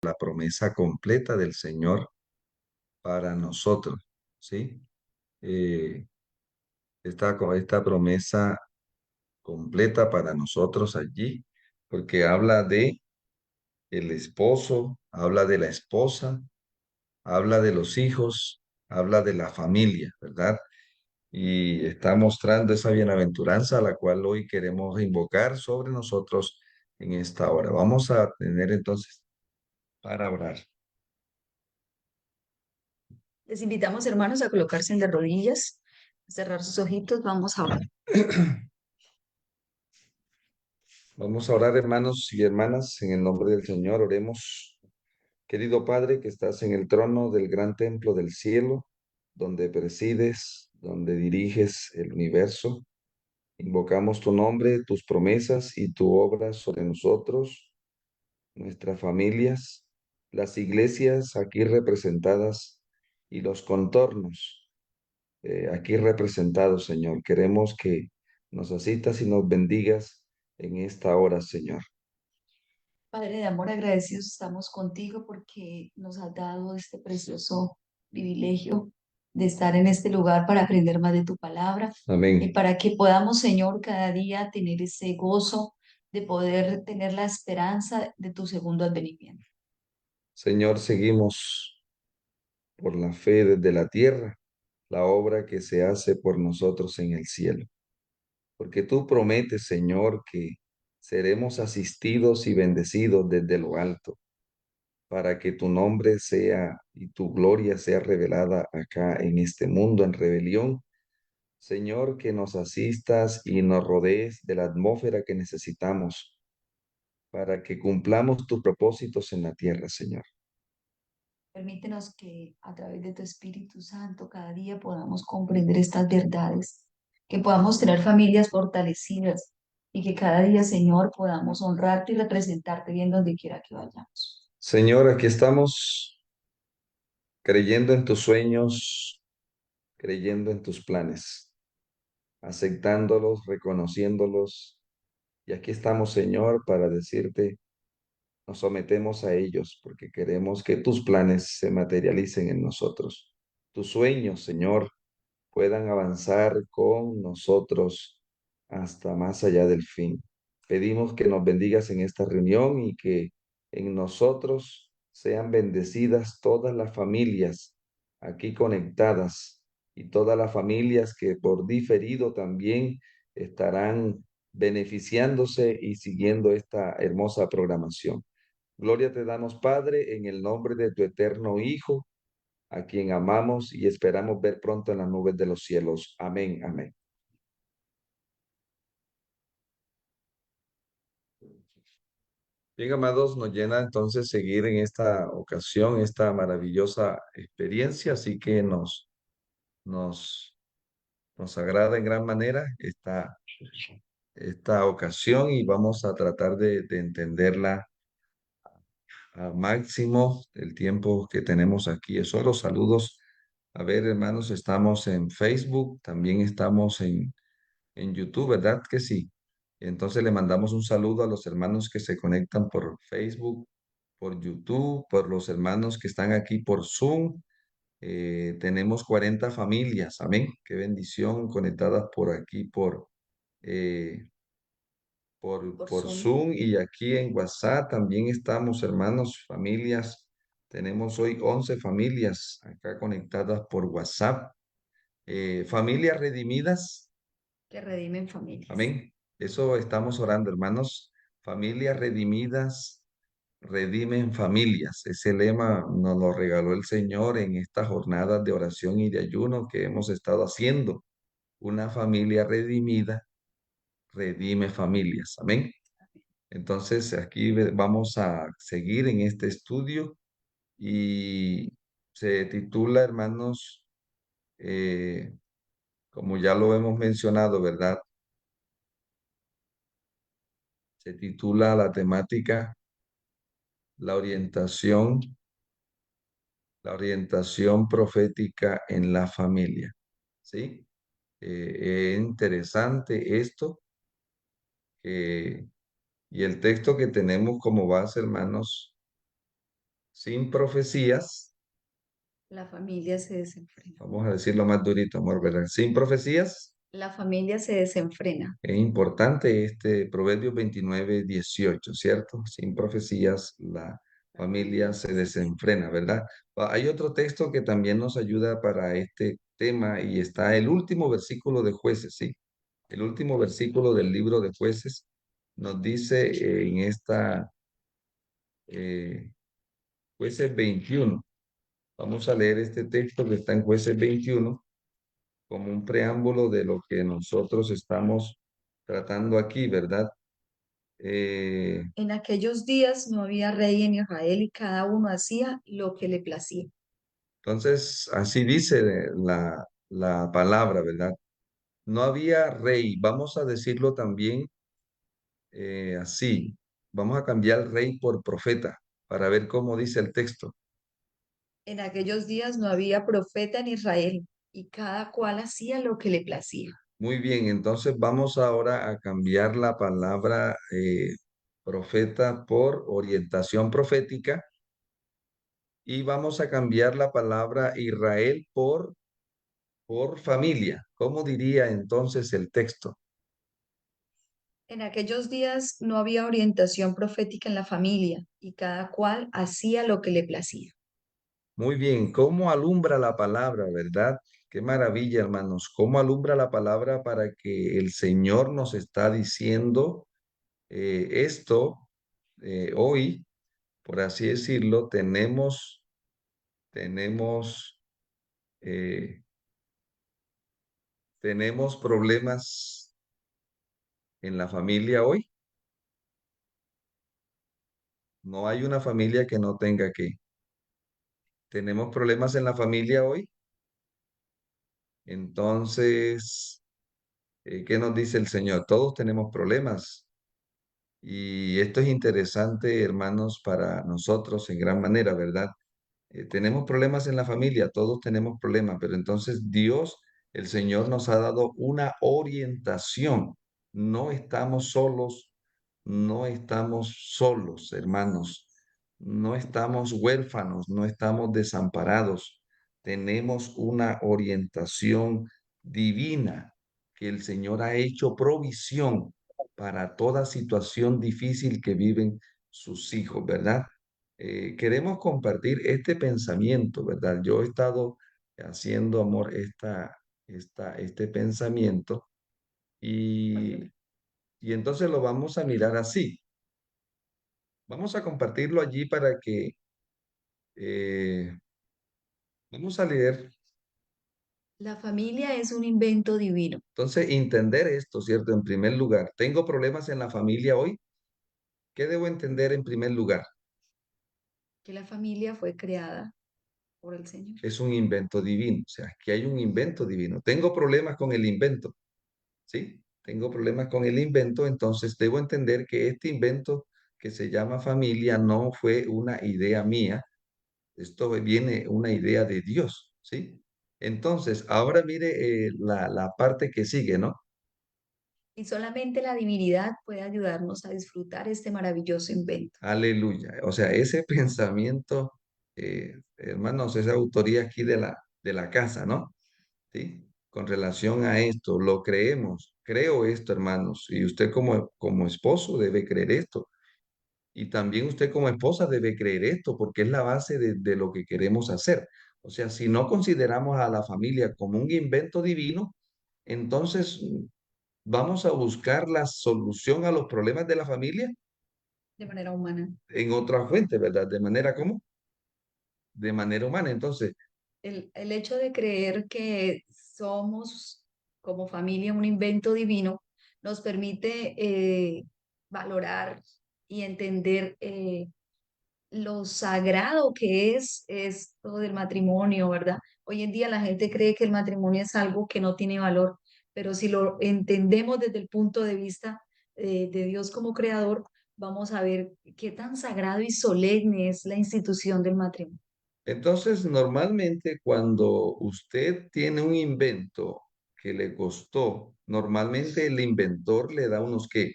la promesa completa del Señor para nosotros, ¿sí? Eh, esta promesa completa para nosotros allí, porque habla de el esposo, habla de la esposa, habla de los hijos, habla de la familia, ¿verdad? Y está mostrando esa bienaventuranza a la cual hoy queremos invocar sobre nosotros en esta hora. Vamos a tener entonces para orar. Les invitamos, hermanos, a colocarse de rodillas, a cerrar sus ojitos. Vamos a orar. Vamos a orar, hermanos y hermanas, en el nombre del Señor. Oremos. Querido Padre, que estás en el trono del gran templo del cielo, donde presides, donde diriges el universo, invocamos tu nombre, tus promesas y tu obra sobre nosotros, nuestras familias, las iglesias aquí representadas y los contornos aquí representados, Señor. Queremos que nos asistas y nos bendigas en esta hora, Señor. Padre de amor, agradecidos estamos contigo porque nos has dado este precioso privilegio de estar en este lugar para aprender más de tu palabra y Amén. para que podamos, Señor, cada día tener ese gozo de poder tener la esperanza de tu segundo advenimiento. Señor, seguimos por la fe desde la tierra la obra que se hace por nosotros en el cielo. Porque tú prometes, Señor, que seremos asistidos y bendecidos desde lo alto, para que tu nombre sea y tu gloria sea revelada acá en este mundo en rebelión. Señor, que nos asistas y nos rodees de la atmósfera que necesitamos para que cumplamos tus propósitos en la tierra, Señor. Permítenos que a través de tu Espíritu Santo cada día podamos comprender estas verdades, que podamos tener familias fortalecidas y que cada día, Señor, podamos honrarte y representarte bien donde quiera que vayamos. Señor, aquí estamos creyendo en tus sueños, creyendo en tus planes, aceptándolos, reconociéndolos. Y aquí estamos, Señor, para decirte, nos sometemos a ellos porque queremos que tus planes se materialicen en nosotros. Tus sueños, Señor, puedan avanzar con nosotros hasta más allá del fin. Pedimos que nos bendigas en esta reunión y que en nosotros sean bendecidas todas las familias aquí conectadas y todas las familias que por diferido también estarán beneficiándose y siguiendo esta hermosa programación. Gloria te damos, Padre, en el nombre de tu eterno Hijo, a quien amamos y esperamos ver pronto en las nubes de los cielos. Amén, amén. Bien, amados, nos llena entonces seguir en esta ocasión, esta maravillosa experiencia, así que nos, nos agrada en gran manera esta ocasión y vamos a tratar de entenderla a máximo el tiempo que tenemos aquí. Eso, los saludos. A ver, hermanos, estamos en Facebook, también estamos en YouTube, ¿verdad que sí? Entonces le mandamos un saludo a los hermanos que se conectan por Facebook, por YouTube, por los hermanos que están aquí por Zoom. Tenemos 40 familias, amén. Qué bendición conectadas por aquí, eh, Por por Zoom. Zoom y aquí en WhatsApp también estamos, hermanos, familias. Tenemos hoy 11 familias acá conectadas por WhatsApp. Familias redimidas. Que redimen familias. Amén. Eso estamos orando, hermanos. Familias redimidas, redimen familias. Ese lema nos lo regaló el Señor en estas jornadas de oración y de ayuno que hemos estado haciendo. Una familia redimida, redime familias. Amén. Entonces, aquí vamos a seguir en este estudio y se titula, hermanos, como ya lo hemos mencionado, ¿verdad? Se titula la temática la orientación profética en la familia. ¿Sí? Es interesante esto. eh, y el texto que tenemos como base, hermanos, sin profecías, la familia se desenfrena. vamos a decirlo más durito, amor, ¿verdad? Sin profecías. La familia se desenfrena. Es importante este Proverbios 29:18, ¿cierto? Sin profecías la La familia familia se se desenfrena. desenfrena, ¿verdad? Hay otro texto que también nos ayuda para este tema y está el último versículo de Jueces, ¿sí? El último versículo del libro de Jueces nos dice en esta eh, Jueces 21. Vamos a leer este texto que está en Jueces 21 como un preámbulo de lo que nosotros estamos tratando aquí, ¿verdad? Eh, En aquellos días no había rey en Israel y cada uno hacía lo que le placía. entonces, así dice la palabra, ¿verdad? No había rey, vamos a decirlo también así. Vamos a cambiar rey por profeta para ver cómo dice el texto. En aquellos días no había profeta en Israel y cada cual hacía lo que le placía. Muy bien, entonces vamos ahora a cambiar la palabra profeta por orientación profética y vamos a cambiar la palabra Israel por familia. ¿Cómo diría entonces el texto? En aquellos días no había orientación profética en la familia y cada cual hacía lo que le placía. Muy bien, ¿cómo alumbra la palabra, verdad? Qué maravilla, hermanos. ¿Cómo alumbra la palabra para que el Señor nos está diciendo esto hoy, por así decirlo, tenemos, eh, tenemos problemas en la familia hoy? No hay una familia que no tenga que. Tenemos problemas en la familia hoy. Entonces, ¿qué nos dice el Señor? Todos tenemos problemas. Y esto es interesante, hermanos, para nosotros en gran manera, ¿verdad? Tenemos problemas en la familia, todos tenemos problemas, pero entonces Dios, el Señor nos ha dado una orientación. No estamos solos, no estamos solos, hermanos. No estamos huérfanos, no estamos desamparados. Tenemos una orientación divina que el Señor ha hecho provisión para toda situación difícil que viven sus hijos, ¿verdad? Queremos compartir este pensamiento, ¿verdad? Yo he estado haciendo, amor, este pensamiento y, y entonces lo vamos a mirar así. Vamos a compartirlo allí para que eh, vamos a leer. La familia es un invento divino, Entonces, entender esto, ¿cierto? En primer lugar, ¿tengo problemas en la familia hoy? ¿Qué debo entender en primer lugar? que la familia fue creada por el Señor. Es un invento divino, o sea, que hay un invento divino. Tengo problemas con el invento. ¿Sí? Tengo problemas con el invento, entonces debo entender que este invento que se llama familia no fue una idea mía, esto viene una idea de Dios, ¿sí? Entonces, ahora mire la parte que sigue, ¿no? Y solamente la divinidad puede ayudarnos a disfrutar este maravilloso invento. Aleluya. O sea, ese pensamiento, hermanos, esa autoría aquí de la casa, ¿no? ¿Sí? Con relación a esto, lo creemos, creo esto, hermanos, y usted como esposo debe creer esto. Y también usted como esposa debe creer esto porque es la base de lo que queremos hacer. O sea, si no consideramos a la familia como un invento divino, entonces vamos a buscar la solución a los problemas de la familia De manera humana. en otra fuente, ¿verdad? De manera como, de manera humana. Entonces, El hecho de creer que somos como familia un invento divino nos permite valorar y entender lo sagrado que es esto del matrimonio, ¿verdad? Hoy en día la gente cree que el matrimonio es algo que no tiene valor, pero si lo entendemos desde el punto de vista de Dios como creador, vamos a ver qué tan sagrado y solemne es la institución del matrimonio. entonces, normalmente cuando usted tiene un invento que le costó, normalmente el inventor le da unos, ¿qué?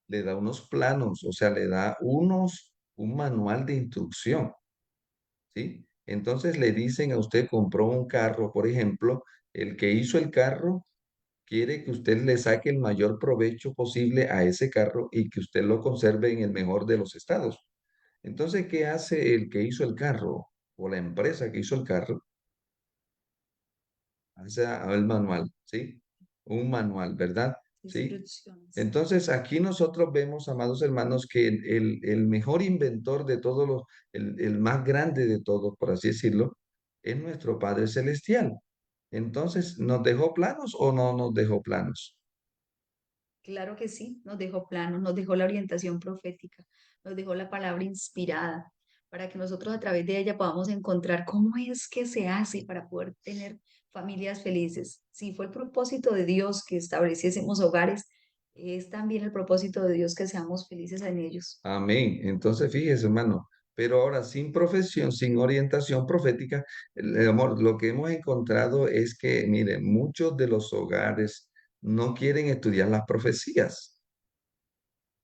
Le da unos planos, o sea, le da unos un manual de instrucción, ¿sí? Entonces le dicen a usted, compró un carro, por ejemplo, el que hizo el carro quiere que usted le saque el mayor provecho posible a ese carro y que usted lo conserve en el mejor de los estados. Entonces, ¿qué hace el que hizo el carro o la empresa que hizo el carro? Hace el manual, ¿sí? Un manual, ¿verdad? ¿Sí? Instrucciones. Entonces, aquí nosotros vemos, amados hermanos, que el mejor inventor de todos los, el más grande de todos, por así decirlo, es nuestro Padre Celestial. Entonces, ¿nos dejó planos o no nos dejó planos? Claro que sí, nos dejó planos, nos dejó la orientación profética, nos dejó la palabra inspirada, para que nosotros a través de ella podamos encontrar cómo es que se hace para poder tener familias felices. Si fue el propósito de Dios que estableciésemos hogares, es también el propósito de Dios que seamos felices en ellos. Amén. Entonces, fíjese, hermano, pero ahora sin profesión, sin orientación profética, el amor, lo que hemos encontrado es que, mire, muchos de los hogares no quieren estudiar las profecías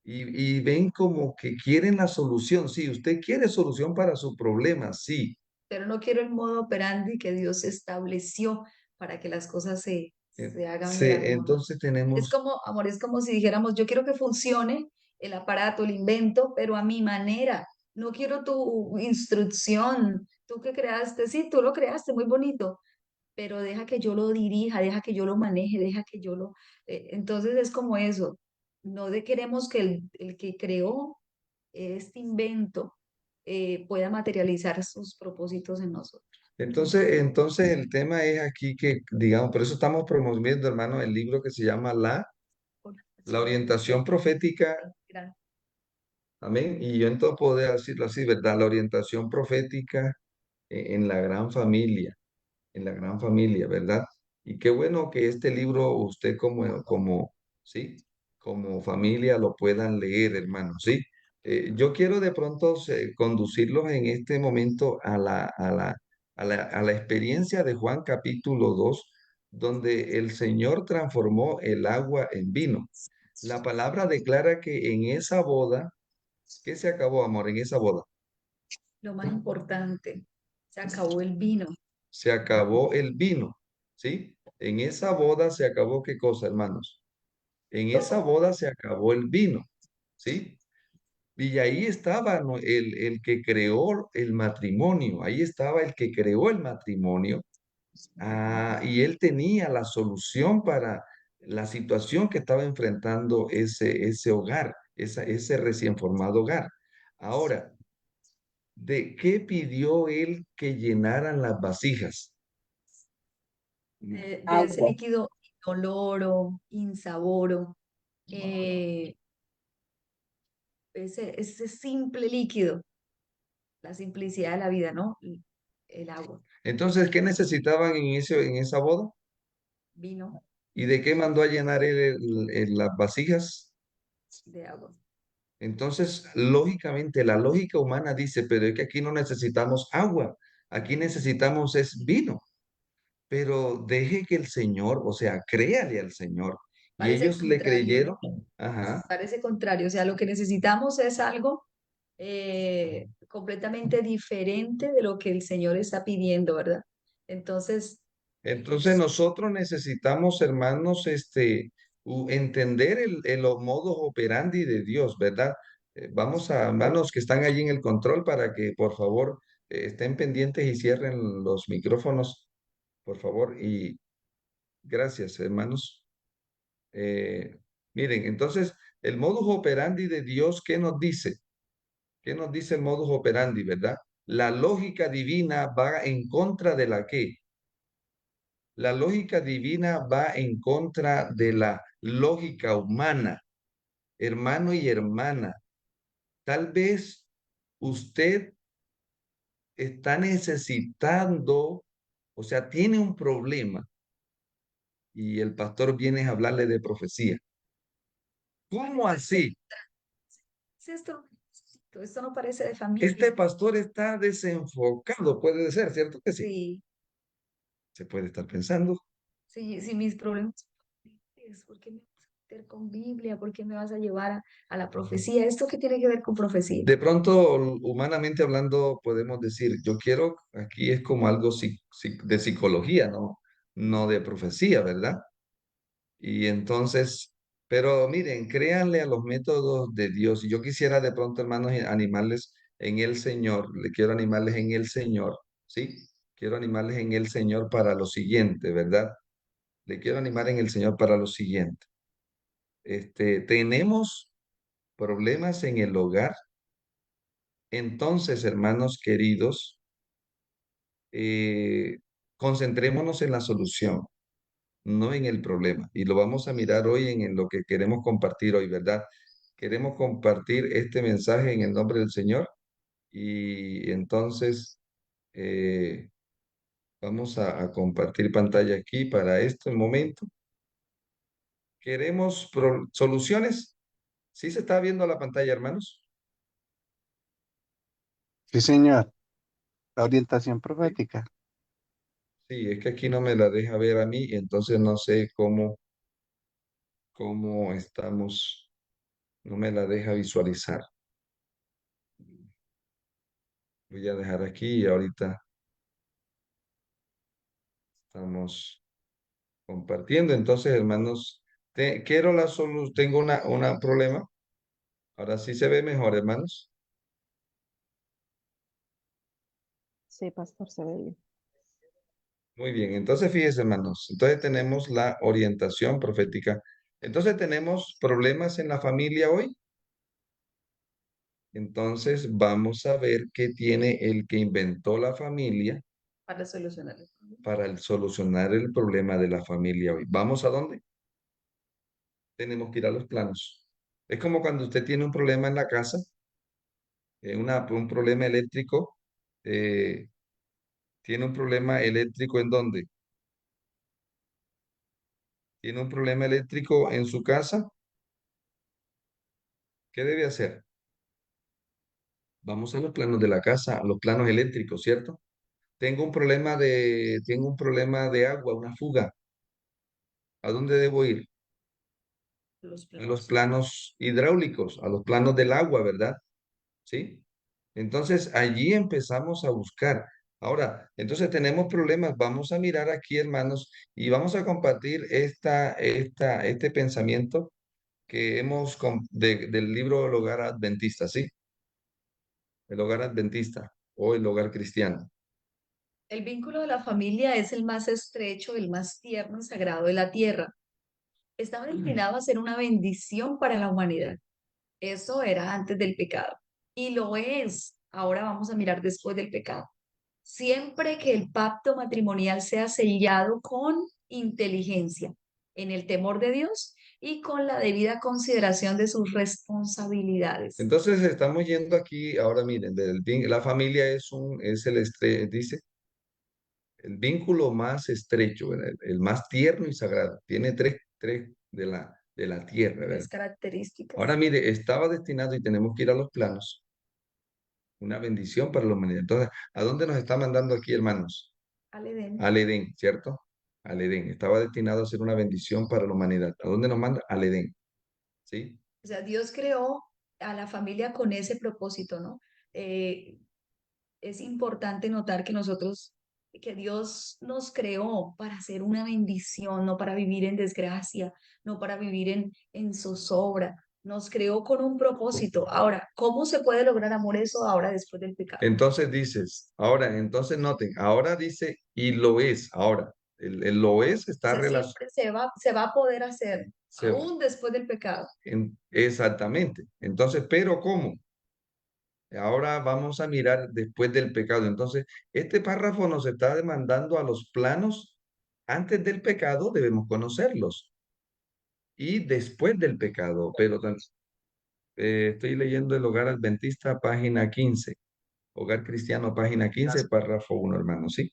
y ven como que quieren la solución. Sí, usted quiere solución para su problema, sí. Pero no quiero el modo operandi que Dios estableció para que las cosas se hagan de la mejor manera. Entonces Es tenemos. como, amor, es como si dijéramos, yo quiero que funcione el aparato, el invento, pero a mi manera. No quiero tu instrucción, tú que creaste, sí, tú lo creaste, muy bonito, pero deja que yo lo dirija, deja que yo lo maneje, deja que yo lo... entonces es como eso, no de queremos que el que creó este invento pueda materializar sus propósitos en nosotros. Entonces el tema es aquí que, digamos, por eso estamos promoviendo, hermano, el libro que se llama La Orientación orientación profética, profética. gran- Amén. Y yo entonces puedo decirlo así, ¿verdad? La orientación profética en la gran familia, en la gran familia, ¿verdad? Y qué bueno que este libro usted sí, como familia lo puedan leer, hermano, ¿sí? Yo quiero de pronto conducirlos en este momento a la experiencia de Juan capítulo 2, donde el Señor transformó el agua en vino. La palabra declara que en esa boda, ¿qué se acabó, amor, en esa boda? Lo más importante, se acabó el vino. Se acabó el vino, ¿sí? En esa boda se acabó qué cosa, hermanos. En esa boda se acabó el vino, ¿sí? Y ahí estaba, ¿no? el que creó el matrimonio, ahí estaba el que creó el matrimonio, y él tenía la solución para la situación que estaba enfrentando ese hogar, ese recién formado hogar. Ahora, ¿de qué pidió él que llenaran las vasijas? De ese líquido inoloro, insaboro, eh, ese simple líquido, la simplicidad de la vida, ¿no? El agua, Entonces, ¿qué necesitaban en esa boda? vino ¿Y de qué mandó a llenar él las vasijas? de agua. Entonces, lógicamente, la lógica humana dice, pero es que aquí no necesitamos agua, aquí necesitamos es vino. Pero deje que el Señor, o sea, créale al Señor. Y Parece ellos le contrario, creyeron. ¿no? Ajá. Parece contrario. O sea, lo que necesitamos es algo completamente diferente de lo que el Señor está pidiendo, ¿verdad? Entonces, Entonces nosotros necesitamos, hermanos, entender los modos operandi de Dios, ¿verdad? Vamos a, hermanos que están allí en el control para que por favor estén pendientes y cierren los micrófonos, por favor. Y gracias, hermanos. Eh, Miren, entonces el modus operandi de Dios, ¿qué nos dice? ¿Qué nos dice el modus operandi, verdad? La lógica divina va en contra de la qué. La lógica divina va en contra de la lógica humana, hermano y hermana. Tal vez usted está necesitando, o sea, tiene un problema y el pastor viene a hablarle de profecía. ¿Cómo así? si esto no parece de familia. Este pastor está desenfocado, puede ser, ¿cierto que sí? Sí, Se puede estar pensando. sí, sí, mis problemas. Es porque me... con Biblia? ¿Por qué me vas a llevar a la profecía? ¿Esto qué tiene que ver con profecía? De pronto, humanamente hablando, podemos decir, yo quiero, aquí es como algo de psicología, ¿no? No de profecía, ¿verdad? Y entonces, pero miren, créanle a los métodos de Dios. Y yo quisiera de pronto, hermanos, animarles en el Señor, le quiero animarles en el Señor, ¿sí? Quiero animarles en el Señor para lo siguiente, ¿verdad? Le quiero animar en el Señor para lo siguiente. Tenemos problemas en el hogar. Entonces, hermanos queridos, eh, concentrémonos en la solución, no en el problema. Y lo vamos a mirar hoy en lo que queremos compartir hoy, ¿verdad? Queremos compartir este mensaje en el nombre del Señor y entonces eh, vamos a compartir pantalla aquí para este momento. Queremos soluciones. ¿Sí se está viendo la pantalla, hermanos? Sí, señor. La orientación Sí. profética. Sí, es que aquí no me la deja ver a mí, entonces no sé cómo estamos, no me la deja visualizar. Voy a dejar aquí y ahorita estamos compartiendo. Entonces, hermanos, quiero la solución, tengo una problema. Ahora sí se ve mejor, hermanos. Sí, pastor, se ve bien. Muy bien, entonces fíjense, hermanos. Entonces tenemos la orientación profética. Entonces tenemos problemas en la familia hoy. Entonces vamos a ver qué tiene el que inventó la familia Para solucionar el problema. para solucionar el problema de la familia hoy. ¿Vamos a dónde? Tenemos que ir a los planos. Es como cuando usted tiene un problema en la casa, un problema eléctrico. eh, ¿Tiene un problema eléctrico en dónde? ¿Tiene un problema eléctrico en su casa? ¿Qué debe hacer? Vamos a los planos de la casa, a los planos eléctricos, ¿cierto? Tengo un problema de agua, una fuga. ¿A dónde debo ir? Los A los planos. planos hidráulicos, a los planos del agua, ¿verdad? ¿Sí? Entonces allí empezamos a buscar. Ahora, entonces tenemos problemas. Vamos a mirar aquí, hermanos, y vamos a compartir este pensamiento que del libro El Hogar Adventista, ¿sí? El Hogar Adventista o el Hogar Cristiano. El vínculo de la familia es el más estrecho, el más tierno y sagrado de la tierra. Estaba destinado a ser una bendición para la humanidad. Eso era antes del pecado. Y lo es. Ahora vamos a mirar después del pecado. Siempre que el pacto matrimonial sea sellado con inteligencia, en el temor de Dios y con la debida consideración de sus responsabilidades. Entonces estamos yendo aquí, ahora miren, la familia dice, el vínculo más estrecho, ¿verdad? El más tierno y sagrado. Tiene tres de la tierra, Tres ¿verdad? características. Ahora mire, estaba destinado y tenemos que ir a los planos, una bendición para la humanidad. Entonces, ¿a dónde nos está mandando aquí, hermanos? Al Edén. Al Edén, ¿cierto? Al Edén. Estaba destinado a ser una bendición para la humanidad. ¿A dónde nos manda? Al Edén, ¿sí? O sea, Dios creó a la familia con ese propósito, ¿no? Eh, es importante notar que Dios nos creó para ser una bendición, no para vivir en desgracia, no para vivir en zozobra. Nos creó con un propósito. Ahora, ¿cómo se puede lograr amor eso ahora después del pecado? Entonces dices, ahora, entonces noten, ahora dice, y lo es, ahora, el lo es O está sea, relacionado, siempre se va a poder hacer, aún después del pecado. exactamente. Entonces, pero ¿cómo? Ahora vamos a mirar después del pecado. Entonces, este párrafo nos está demandando a los planos. Antes del pecado debemos conocerlos y después del pecado. Pero estoy leyendo el Hogar Adventista, página 15. Hogar Cristiano, página 15, párrafo 1, hermano, ¿sí?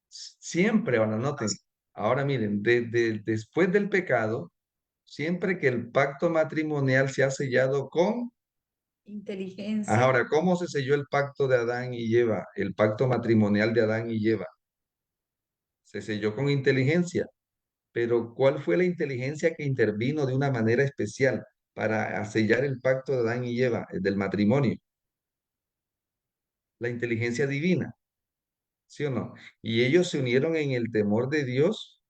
Siempre, ahora noten, ahora miren, después del pecado, siempre que el pacto matrimonial se ha sellado con. Inteligencia. Ahora, ¿cómo se selló el pacto de Adán y Eva? El pacto matrimonial de Adán y Eva. Se selló con inteligencia. Pero ¿cuál fue la inteligencia que intervino de una manera especial para sellar el pacto de Adán y Eva, del matrimonio? La inteligencia divina, ¿sí o no? Y ellos se unieron en el temor de Dios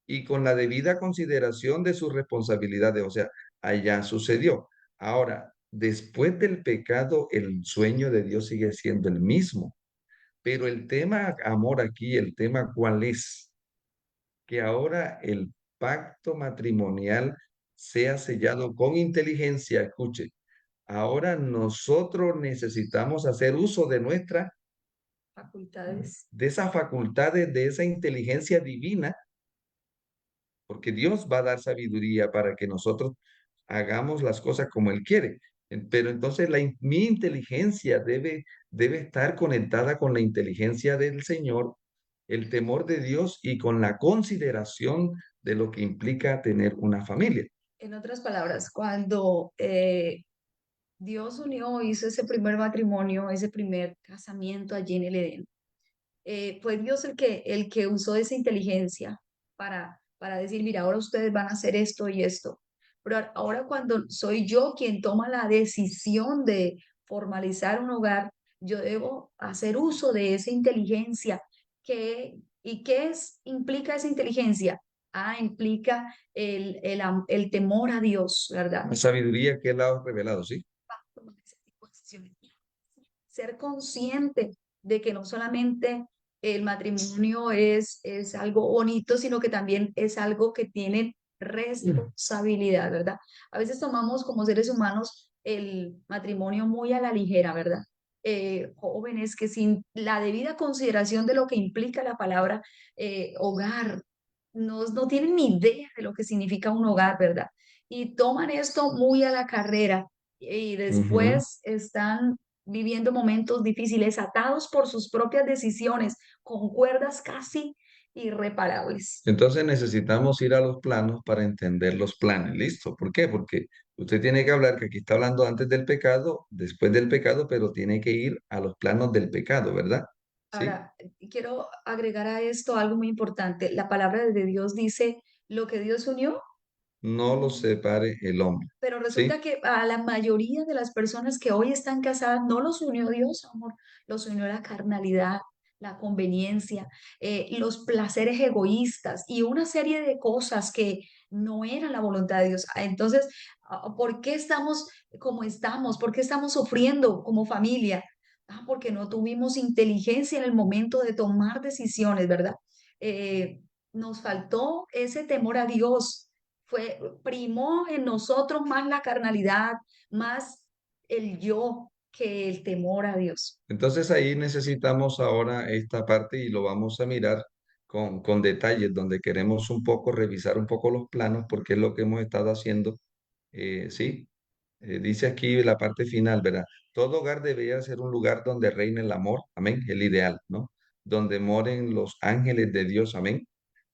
y con la debida consideración de sus responsabilidades. O sea, allá sucedió. Ahora, después del pecado, el sueño de Dios sigue siendo el mismo. Pero el tema, amor, aquí, el tema, ¿cuál es? Que ahora el pacto matrimonial sea sellado con inteligencia. Escuche, ahora nosotros necesitamos hacer uso de Facultades. de esas facultades, de esa inteligencia divina, porque Dios va a dar sabiduría para que nosotros hagamos las cosas como Él quiere. Pero entonces mi inteligencia debe estar conectada con la inteligencia del Señor, el temor de Dios y con la consideración de lo que implica tener una familia. En otras palabras, cuando Dios unió, hizo ese primer matrimonio, ese primer casamiento allí en el Edén, fue Dios el que usó esa inteligencia para decir, mira, ahora ustedes van a hacer esto y esto. Pero ahora cuando soy yo quien toma la decisión de formalizar un hogar, yo debo hacer uso de esa inteligencia. ¿Y qué implica esa inteligencia? Implica el temor a Dios, ¿verdad? La sabiduría que Él ha revelado, ¿sí? Tomar ese tipo de decisiones. Ser consciente de que no solamente el matrimonio es algo bonito, sino que también es algo que tiene responsabilidad, ¿verdad? A veces tomamos como seres humanos el matrimonio muy a la ligera, ¿verdad? Jóvenes que sin la debida consideración de lo que implica la palabra hogar, no tienen ni idea de lo que significa un hogar, ¿verdad? Y toman esto muy a la carrera y Ujú. después están viviendo momentos difíciles, atados por sus propias decisiones, con cuerdas casi irreparables. Entonces necesitamos ir a los planos para entender los planes. ¿Listo? ¿Por qué? Porque usted tiene que hablar, que aquí está hablando antes del pecado, después del pecado, pero tiene que ir a los planos del pecado, ¿verdad? ¿Sí? Ahora, quiero agregar a esto algo muy importante. La palabra de Dios dice, lo que Dios unió, No los separe el hombre. pero ¿Sí? resulta que a la mayoría de las personas que hoy están casadas no los unió Dios, amor, los unió la carnalidad, la conveniencia, los placeres egoístas y una serie de cosas que no eran la voluntad de Dios. Entonces, ¿por qué estamos como estamos? ¿Por qué estamos sufriendo como familia? Porque no tuvimos inteligencia en el momento de tomar decisiones, ¿verdad? Nos faltó ese temor a Dios, primó en nosotros más la carnalidad, más el yo que el temor a Dios. Entonces ahí necesitamos ahora esta parte y lo vamos a mirar con detalles, donde queremos un poco revisar un poco los planos, porque es lo que hemos estado haciendo. ¿Sí? Dice aquí la parte final, ¿verdad? Todo hogar debería ser un lugar donde reine el amor, amén, el ideal, ¿no? Donde moren los ángeles de Dios, amén.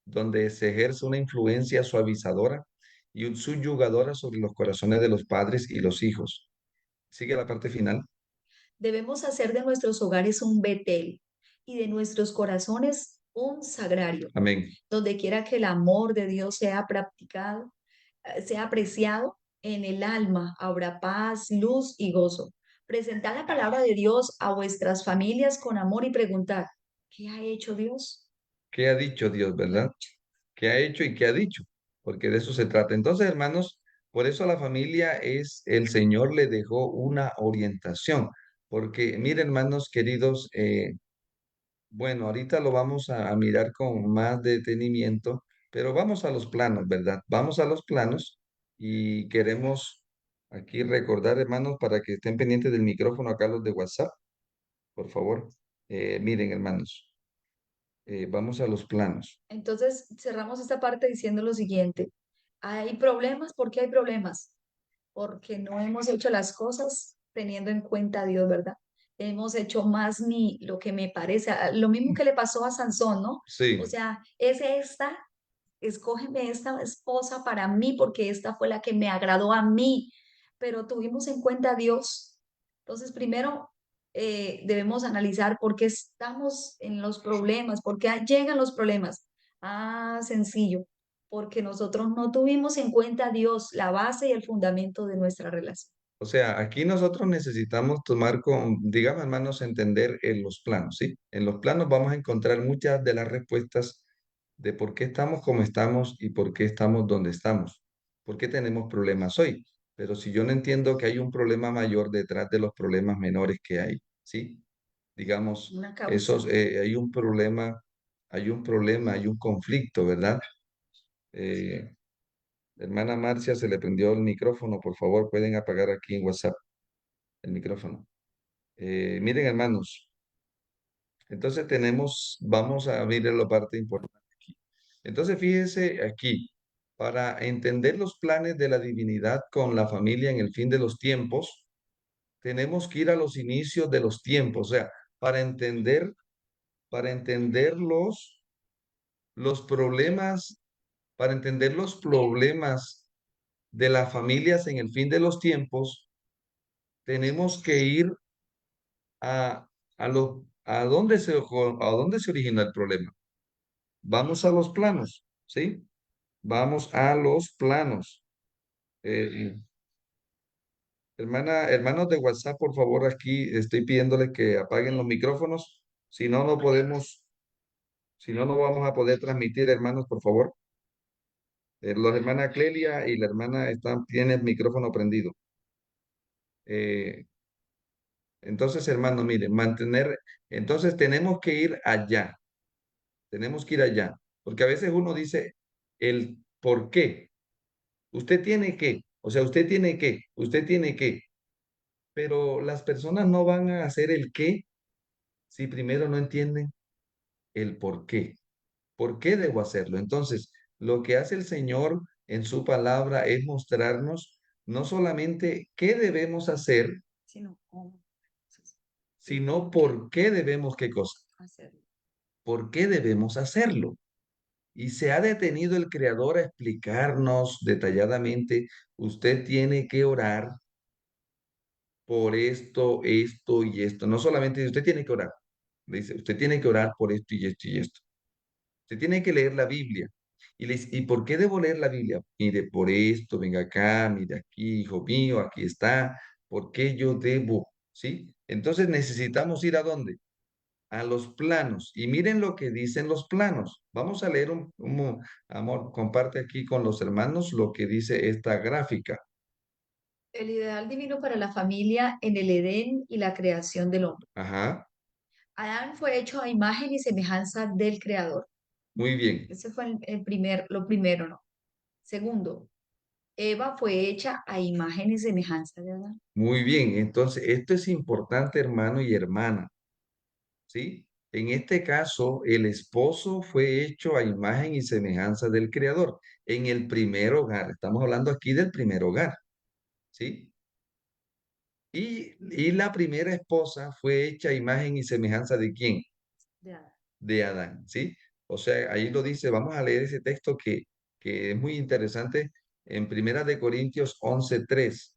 Donde se ejerce una influencia suavizadora y subyugadora sobre los corazones de los padres y los hijos. Sigue la parte final, Debemos hacer de nuestros hogares un Betel y de nuestros corazones un sagrario, amén. donde quiera que el amor de Dios sea practicado, sea apreciado en el alma, habrá paz, luz y gozo. Presentad la palabra de Dios a vuestras familias con amor y preguntad, ¿qué ha hecho Dios? ¿Qué ha dicho Dios, verdad? ¿Qué ha hecho y qué ha dicho? Porque de eso se trata. Entonces, hermanos, por eso la familia el Señor le dejó una orientación. Porque, miren, hermanos queridos, bueno, ahorita lo vamos a mirar con más detenimiento, pero vamos a los planos, ¿verdad? Vamos a los planos y queremos aquí recordar, hermanos, para que estén pendientes del micrófono acá los de WhatsApp, por favor. Miren, hermanos, vamos a los planos. Entonces, cerramos esta parte diciendo lo siguiente. Hay problemas, ¿por qué hay problemas? Porque no hemos hecho las cosas teniendo en cuenta a Dios, ¿verdad? Hemos hecho más ni lo que me parece, lo mismo que le pasó a Sansón, ¿no? O Sí, sea, escógeme esta esposa para mí porque esta fue la que me agradó a mí, pero tuvimos en cuenta a Dios. Entonces, primero debemos analizar por qué estamos en los problemas, por qué llegan los problemas. Sencillo. porque nosotros no tuvimos en cuenta a Dios, la base y el fundamento de nuestra relación. O sea, aquí nosotros necesitamos tomar con, digamos, hermanos, entender en los planos, ¿sí? En los planos vamos a encontrar muchas de las respuestas de por qué estamos como estamos y por qué estamos donde estamos, por qué tenemos problemas hoy. Pero si yo no entiendo que hay un problema mayor detrás de los problemas menores que hay, ¿sí? Digamos, Una causa. esos, hay un conflicto, ¿verdad? Eh, Hermana Marcia, se le prendió el micrófono, por favor, pueden apagar aquí en WhatsApp el micrófono. Miren, hermanos, entonces vamos a ver la parte importante aquí. Entonces, fíjense aquí, para entender los planes de la divinidad con la familia en el fin de los tiempos, tenemos que ir a los inicios de los tiempos, o sea, para entender los problemas, para entender los problemas de las familias en el fin de los tiempos, tenemos que ir a, a dónde se originó el problema. Vamos a los planos, ¿sí? Vamos a los planos. Eh, hermanos de WhatsApp, por favor, aquí estoy pidiéndoles que apaguen los micrófonos. Si no, no podemos, si no, no vamos a poder transmitir, hermanos, por favor. Los hermanas Clelia y la hermana tienen el micrófono prendido. Eh, entonces, hermanos, miren, entonces tenemos que ir allá. Tenemos que ir allá, porque a veces uno dice el por qué. Usted tiene que, o sea, usted tiene que, pero las personas no van a hacer el qué si primero no entienden el por qué. ¿Por qué debo hacerlo? Entonces, lo que hace el Señor en su palabra es mostrarnos no solamente qué debemos hacer, Sino cómo sino por qué debemos qué cosa, hacerlo. por qué debemos hacerlo. Y se ha detenido el Creador a explicarnos detalladamente, usted tiene que orar por esto, esto y esto. No solamente dice, usted tiene que orar, dice, usted tiene que orar por esto y esto y esto. Usted tiene que leer la Biblia. ¿Y por qué debo leer la Biblia? Mire, por esto, venga acá, mire aquí, hijo mío, aquí está. ¿Por qué yo debo? ¿Sí? Entonces necesitamos ir a dónde? A los planos. Y miren lo que dicen los planos. Vamos a leer amor, comparte aquí con los hermanos lo que dice esta gráfica. El ideal divino para la familia en el Edén y la creación del hombre. Ajá, Adán fue hecho a imagen y semejanza del Creador. muy bien, Ese fue lo primero, ¿no? Segundo, Eva fue hecha a imagen y semejanza de Adán. muy bien. Entonces, esto es importante, hermano y hermana, ¿sí? En este caso, el esposo fue hecho a imagen y semejanza del Creador en el primer hogar. Estamos hablando aquí del primer hogar, ¿sí? Y la primera esposa fue hecha a imagen y semejanza de ¿quién? De Adán. De Adán, ¿sí? O sea, ahí lo dice, vamos a leer ese texto que es muy interesante en Primera de Corintios 11:3.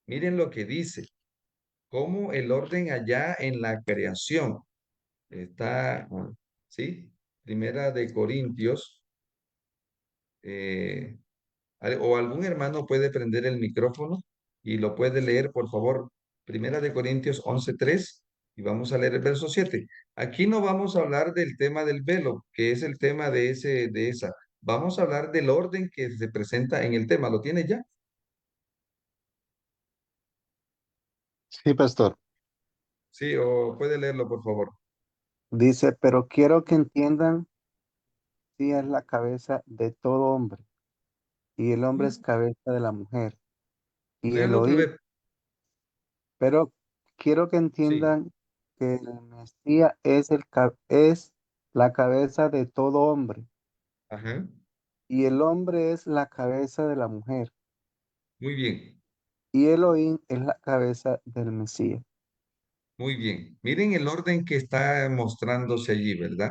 Miren lo que dice, cómo el orden allá en la creación está, ¿sí? Primera de Corintios, eh, o algún hermano puede prender el micrófono y lo puede leer, por favor. Primera de Corintios 11:3 y vamos a leer el verso 7. Aquí no vamos a hablar del tema del velo, que es el tema de esa. Vamos a hablar del orden que se presenta en el tema. ¿Lo tiene ya? Sí, pastor. Sí, o puede leerlo, por favor. Dice, pero quiero que entiendan si es la cabeza de todo hombre, y el hombre es cabeza de la mujer, y Léalo otra Elohim, vez. pero quiero que Sí. entiendan que el Mesías es la cabeza de todo hombre, Ajá. y el hombre es la cabeza de la mujer, Muy bien. y Elohim es la cabeza del Mesías. Muy bien. Miren el orden que está mostrándose allí, ¿verdad?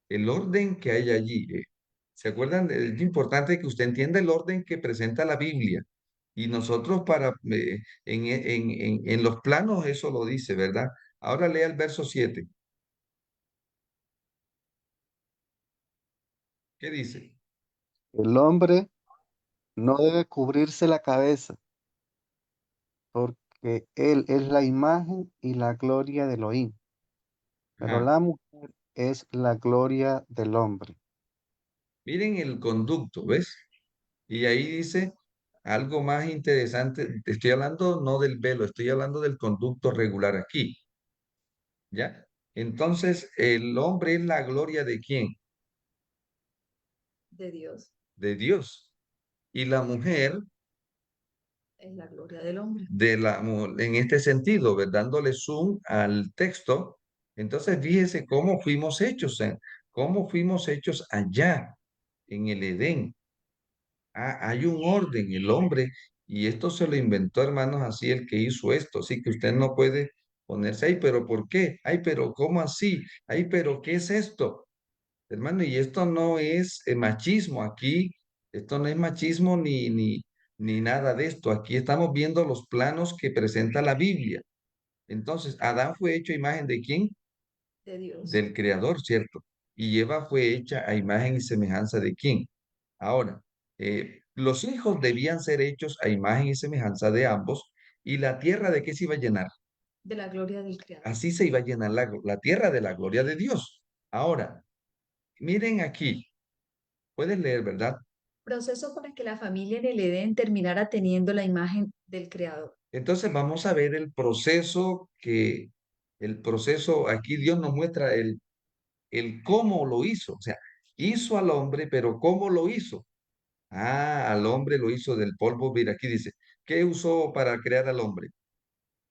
El orden que hay allí. ¿Se acuerdan? Es importante que usted entienda el orden que presenta la Biblia. Y nosotros en los planos eso lo dice, ¿verdad? Ahora lea el verso 7. ¿Qué dice? El hombre no debe cubrirse la cabeza, porque él es la imagen y la gloria de Elohim, pero Ajá. la mujer es la gloria del hombre. Miren el conducto, ¿ves? Y ahí dice algo más interesante. Estoy hablando no del velo, estoy hablando del conducto regular aquí, ¿ya? Entonces, el hombre es la gloria de quién? De Dios De Dios. Y la mujer es la gloria del hombre. en este sentido, ¿verdad? Dándole zoom al texto. Entonces, fíjese cómo fuimos hechos, cómo fuimos hechos allá en el Edén. Hay un orden, el hombre, y esto se lo inventó, hermanos, así el que hizo esto, así que usted no puede ponerse ahí, pero ¿por qué? Ay, pero ¿cómo así? Ay, pero ¿qué es esto? Hermano, y esto no es machismo aquí, esto no es machismo ni nada de esto. Aquí estamos viendo los planos que presenta la Biblia. Entonces, Adán fue hecho a imagen de quién? De Dios. Del Creador, ¿cierto? Y Eva fue hecha a imagen y semejanza de quién. Ahora, los hijos debían ser hechos a imagen y semejanza de ambos, y la tierra de qué se iba a llenar. De la gloria del Creador. Así se iba a llenar la tierra de la gloria de Dios. Ahora, miren aquí, puedes leer, ¿verdad? Proceso para que la familia en el Edén terminara teniendo la imagen del Creador. Entonces vamos a ver el proceso, aquí Dios nos muestra el cómo lo hizo. O sea, hizo al hombre, pero ¿cómo lo hizo? Al hombre lo hizo del polvo. Mira, aquí dice, ¿qué usó para crear al hombre?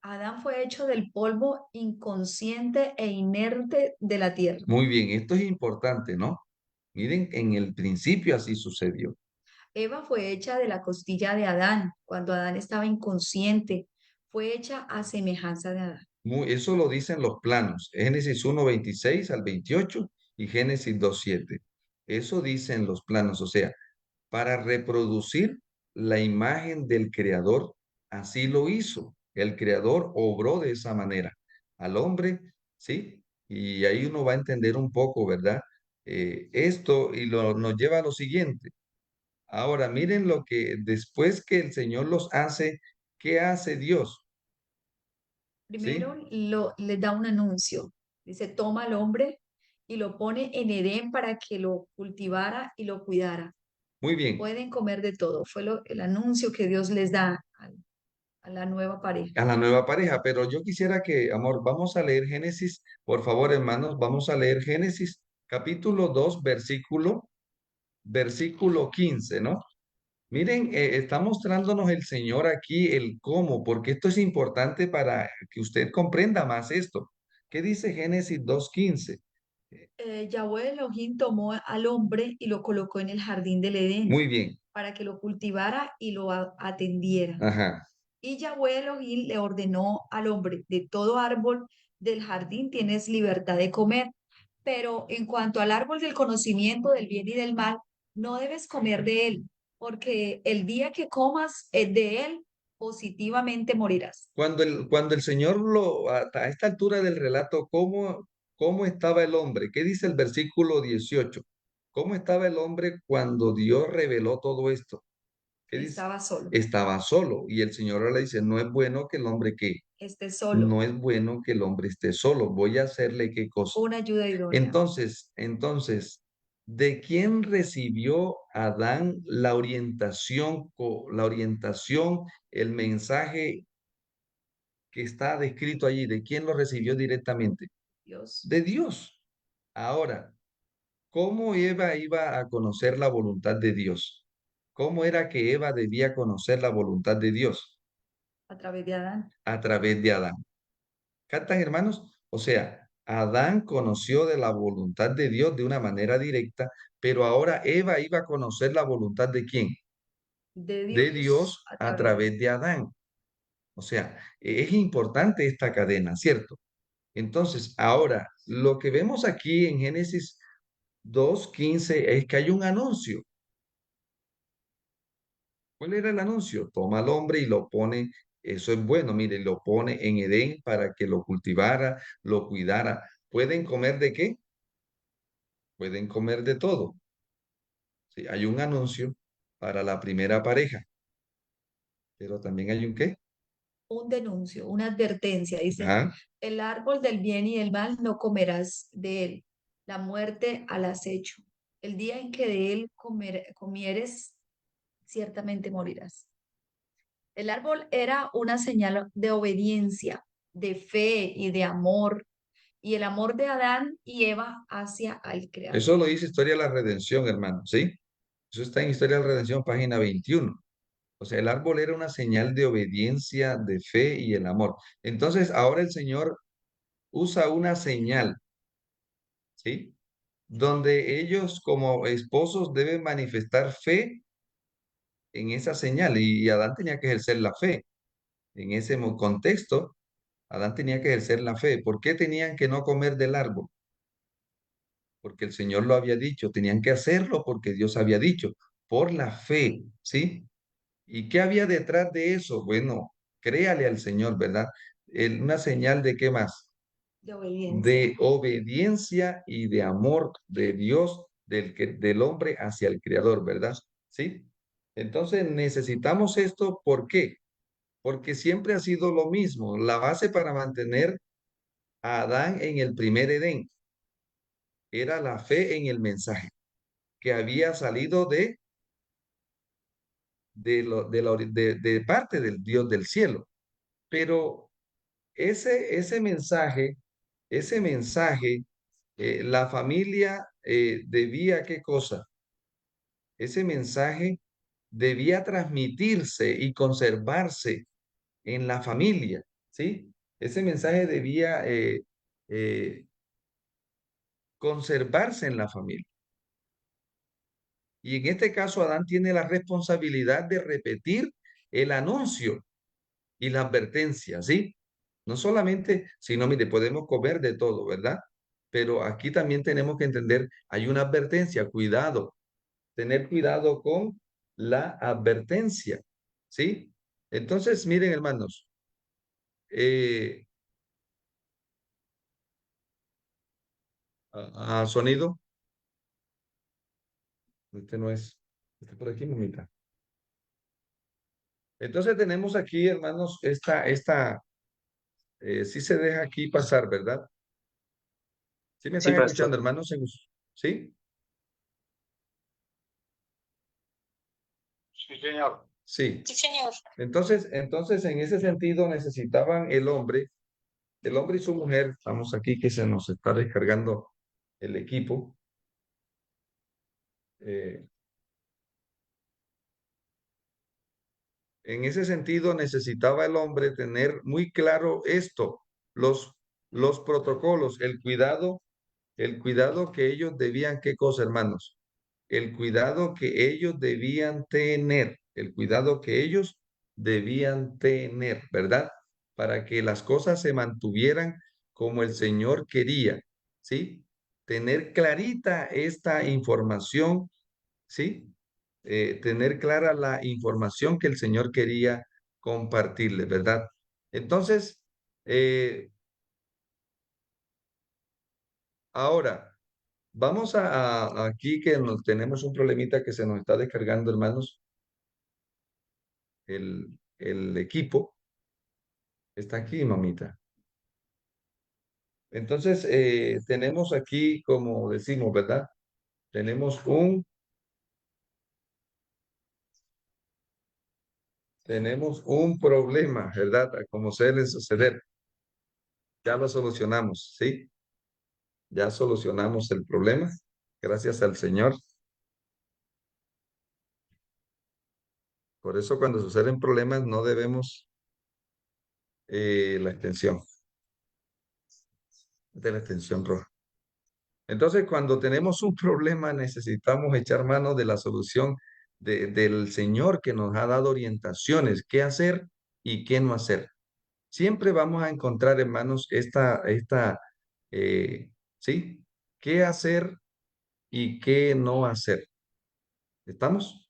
Adán fue hecho del polvo inconsciente e inerte de la tierra. Muy bien, esto es importante, ¿no? Miren, en el principio así sucedió. Eva fue hecha de la costilla de Adán, cuando Adán estaba inconsciente. Fue hecha a semejanza de Adán. Eso lo dicen los planos, Génesis 1:26 al 28 y Génesis 2:7. Eso dicen los planos, o sea, para reproducir la imagen del Creador, así lo hizo. El Creador obró de esa manera al hombre, ¿sí? Y ahí uno va a entender un poco, ¿verdad? Esto nos lleva a lo siguiente. Ahora, miren lo que después que el Señor los hace, ¿qué hace Dios? Primero ¿Sí? le da un anuncio. Dice, toma al hombre y lo pone en Edén para que lo cultivara y lo cuidara. Muy bien. Pueden comer de todo. Fue el anuncio que Dios les da a la nueva pareja. A la nueva pareja, pero yo quisiera que, amor, vamos a leer Génesis, por favor, hermanos, vamos a leer Génesis capítulo 2, versículo 15, ¿no? Miren, está mostrándonos el Señor aquí el cómo, porque esto es importante para que usted comprenda más esto. ¿Qué dice Génesis 2:15? Yahweh Elohim tomó al hombre y lo colocó en el jardín del Edén Muy bien. para que lo cultivara y lo atendiera. Ajá. Y Yahweh Elohim le ordenó al hombre, de todo árbol del jardín tienes libertad de comer, pero en cuanto al árbol del conocimiento del bien y del mal, no debes comer de él, porque el día que comas de él, positivamente morirás. Cuando el Señor a esta altura del relato, ¿cómo estaba el hombre? ¿Qué dice el versículo 18? ¿Cómo estaba el hombre cuando Dios reveló todo esto? ¿Qué dice? Estaba solo, Estaba solo. Y el Señor ahora le dice, no es bueno que el hombre que, esté solo, no es bueno que el hombre esté solo. Voy a hacerle qué cosa. una ayuda idónea. Entonces, ¿de quién recibió Adán la orientación, el mensaje que está descrito allí? ¿De quién lo recibió directamente? Dios, De Dios. Ahora, ¿cómo Eva iba a conocer la voluntad de Dios? ¿Cómo era que Eva debía conocer la voluntad de Dios? a través de Adán. A través de Adán. ¿Captan, hermanos? O sea, Adán conoció de la voluntad de Dios de una manera directa, pero ahora Eva iba a conocer la voluntad de quién? De De Dios Dios a a través de través de Adán. O sea, es importante esta cadena, ¿cierto? Entonces, ahora, lo que vemos aquí en Génesis 2:15 es que hay un anuncio. ¿Cuál era el anuncio? Toma al hombre y lo pone, eso es bueno, mire, lo pone en Edén para que lo cultivara, lo cuidara. ¿Pueden comer de qué? Pueden comer de todo. Sí, hay un anuncio para la primera pareja, pero también hay un qué. Un denuncio, una advertencia. Dice, Ajá. el árbol del bien y del mal no comerás de él, la muerte al acecho. El día en que de él comieres, ciertamente morirás. El árbol era una señal de obediencia, de fe y de amor, y el amor de Adán y Eva hacia el Creador. Eso lo dice Historia de la Redención, hermano, ¿sí? Eso está en Historia de la Redención, página 21. O sea, el árbol era una señal de obediencia, de fe y el amor. Entonces, ahora el Señor usa una señal, ¿sí? Donde ellos como esposos deben manifestar fe en esa señal. Y Adán tenía que ejercer la fe. En ese contexto, Adán tenía que ejercer la fe. ¿Por qué tenían que no comer del árbol? Porque el Señor lo había dicho. Tenían que hacerlo porque Dios había dicho. Por la fe, ¿sí? ¿Y qué había detrás de eso? Bueno, créale al Señor, ¿verdad? Una señal de qué más? De obediencia. De obediencia y de amor de Dios, del hombre hacia el Creador, ¿verdad? ¿Sí? Entonces necesitamos esto, ¿por qué? Porque siempre ha sido lo mismo. La base para mantener a Adán en el primer Edén era la fe en el mensaje que había salido de parte del Dios del cielo. Pero ese mensaje, la familia debía, ¿qué cosa? Ese mensaje debía transmitirse y conservarse en la familia, ¿sí? Ese mensaje debía eh, conservarse en la familia. Y en este caso, Adán tiene la responsabilidad de repetir el anuncio y la advertencia, ¿sí? No solamente, sino, mire, podemos comer de todo, ¿verdad? Pero aquí también tenemos que entender, hay una advertencia, cuidado, tener cuidado con la advertencia, ¿sí? Entonces, miren, hermanos, eh, sonido, este no es, este por aquí, mamita. Entonces tenemos aquí, hermanos, sí se deja aquí pasar, ¿verdad? ¿Sí me Sí, están escuchando, pastor. hermanos? ¿Sí? Sí, señor. Sí. Sí, señor. Entonces, en ese sentido necesitaban el hombre y su mujer, estamos aquí que se nos está descargando el equipo. eh, en ese sentido necesitaba el hombre tener muy claro esto, los, los protocolos, el cuidado que ellos debían, ¿qué cosa, hermanos? El cuidado que ellos debían tener, el cuidado que ellos debían tener, ¿verdad? Para que las cosas se mantuvieran como el Señor quería, ¿sí? Tener clarita esta información, ¿sí? Tener clara la información que el Señor quería compartirles, ¿verdad? Entonces, eh, ahora, vamos aquí que tenemos un problemita que se nos está descargando, hermanos. El equipo está aquí, mamita. Entonces, tenemos aquí, como decimos, ¿verdad? Tenemos un problema, ¿verdad? Como suele suceder. Ya lo solucionamos, ¿sí? Ya solucionamos el problema. Gracias al Señor. Por eso cuando suceden problemas no debemos la extensión, de la extensión roja. Entonces, cuando tenemos un problema, necesitamos echar mano de la solución del Señor que nos ha dado orientaciones, qué hacer y qué no hacer. Siempre vamos a encontrar, hermanos, eh, ¿sí? ¿Qué hacer y qué no hacer? ¿Estamos?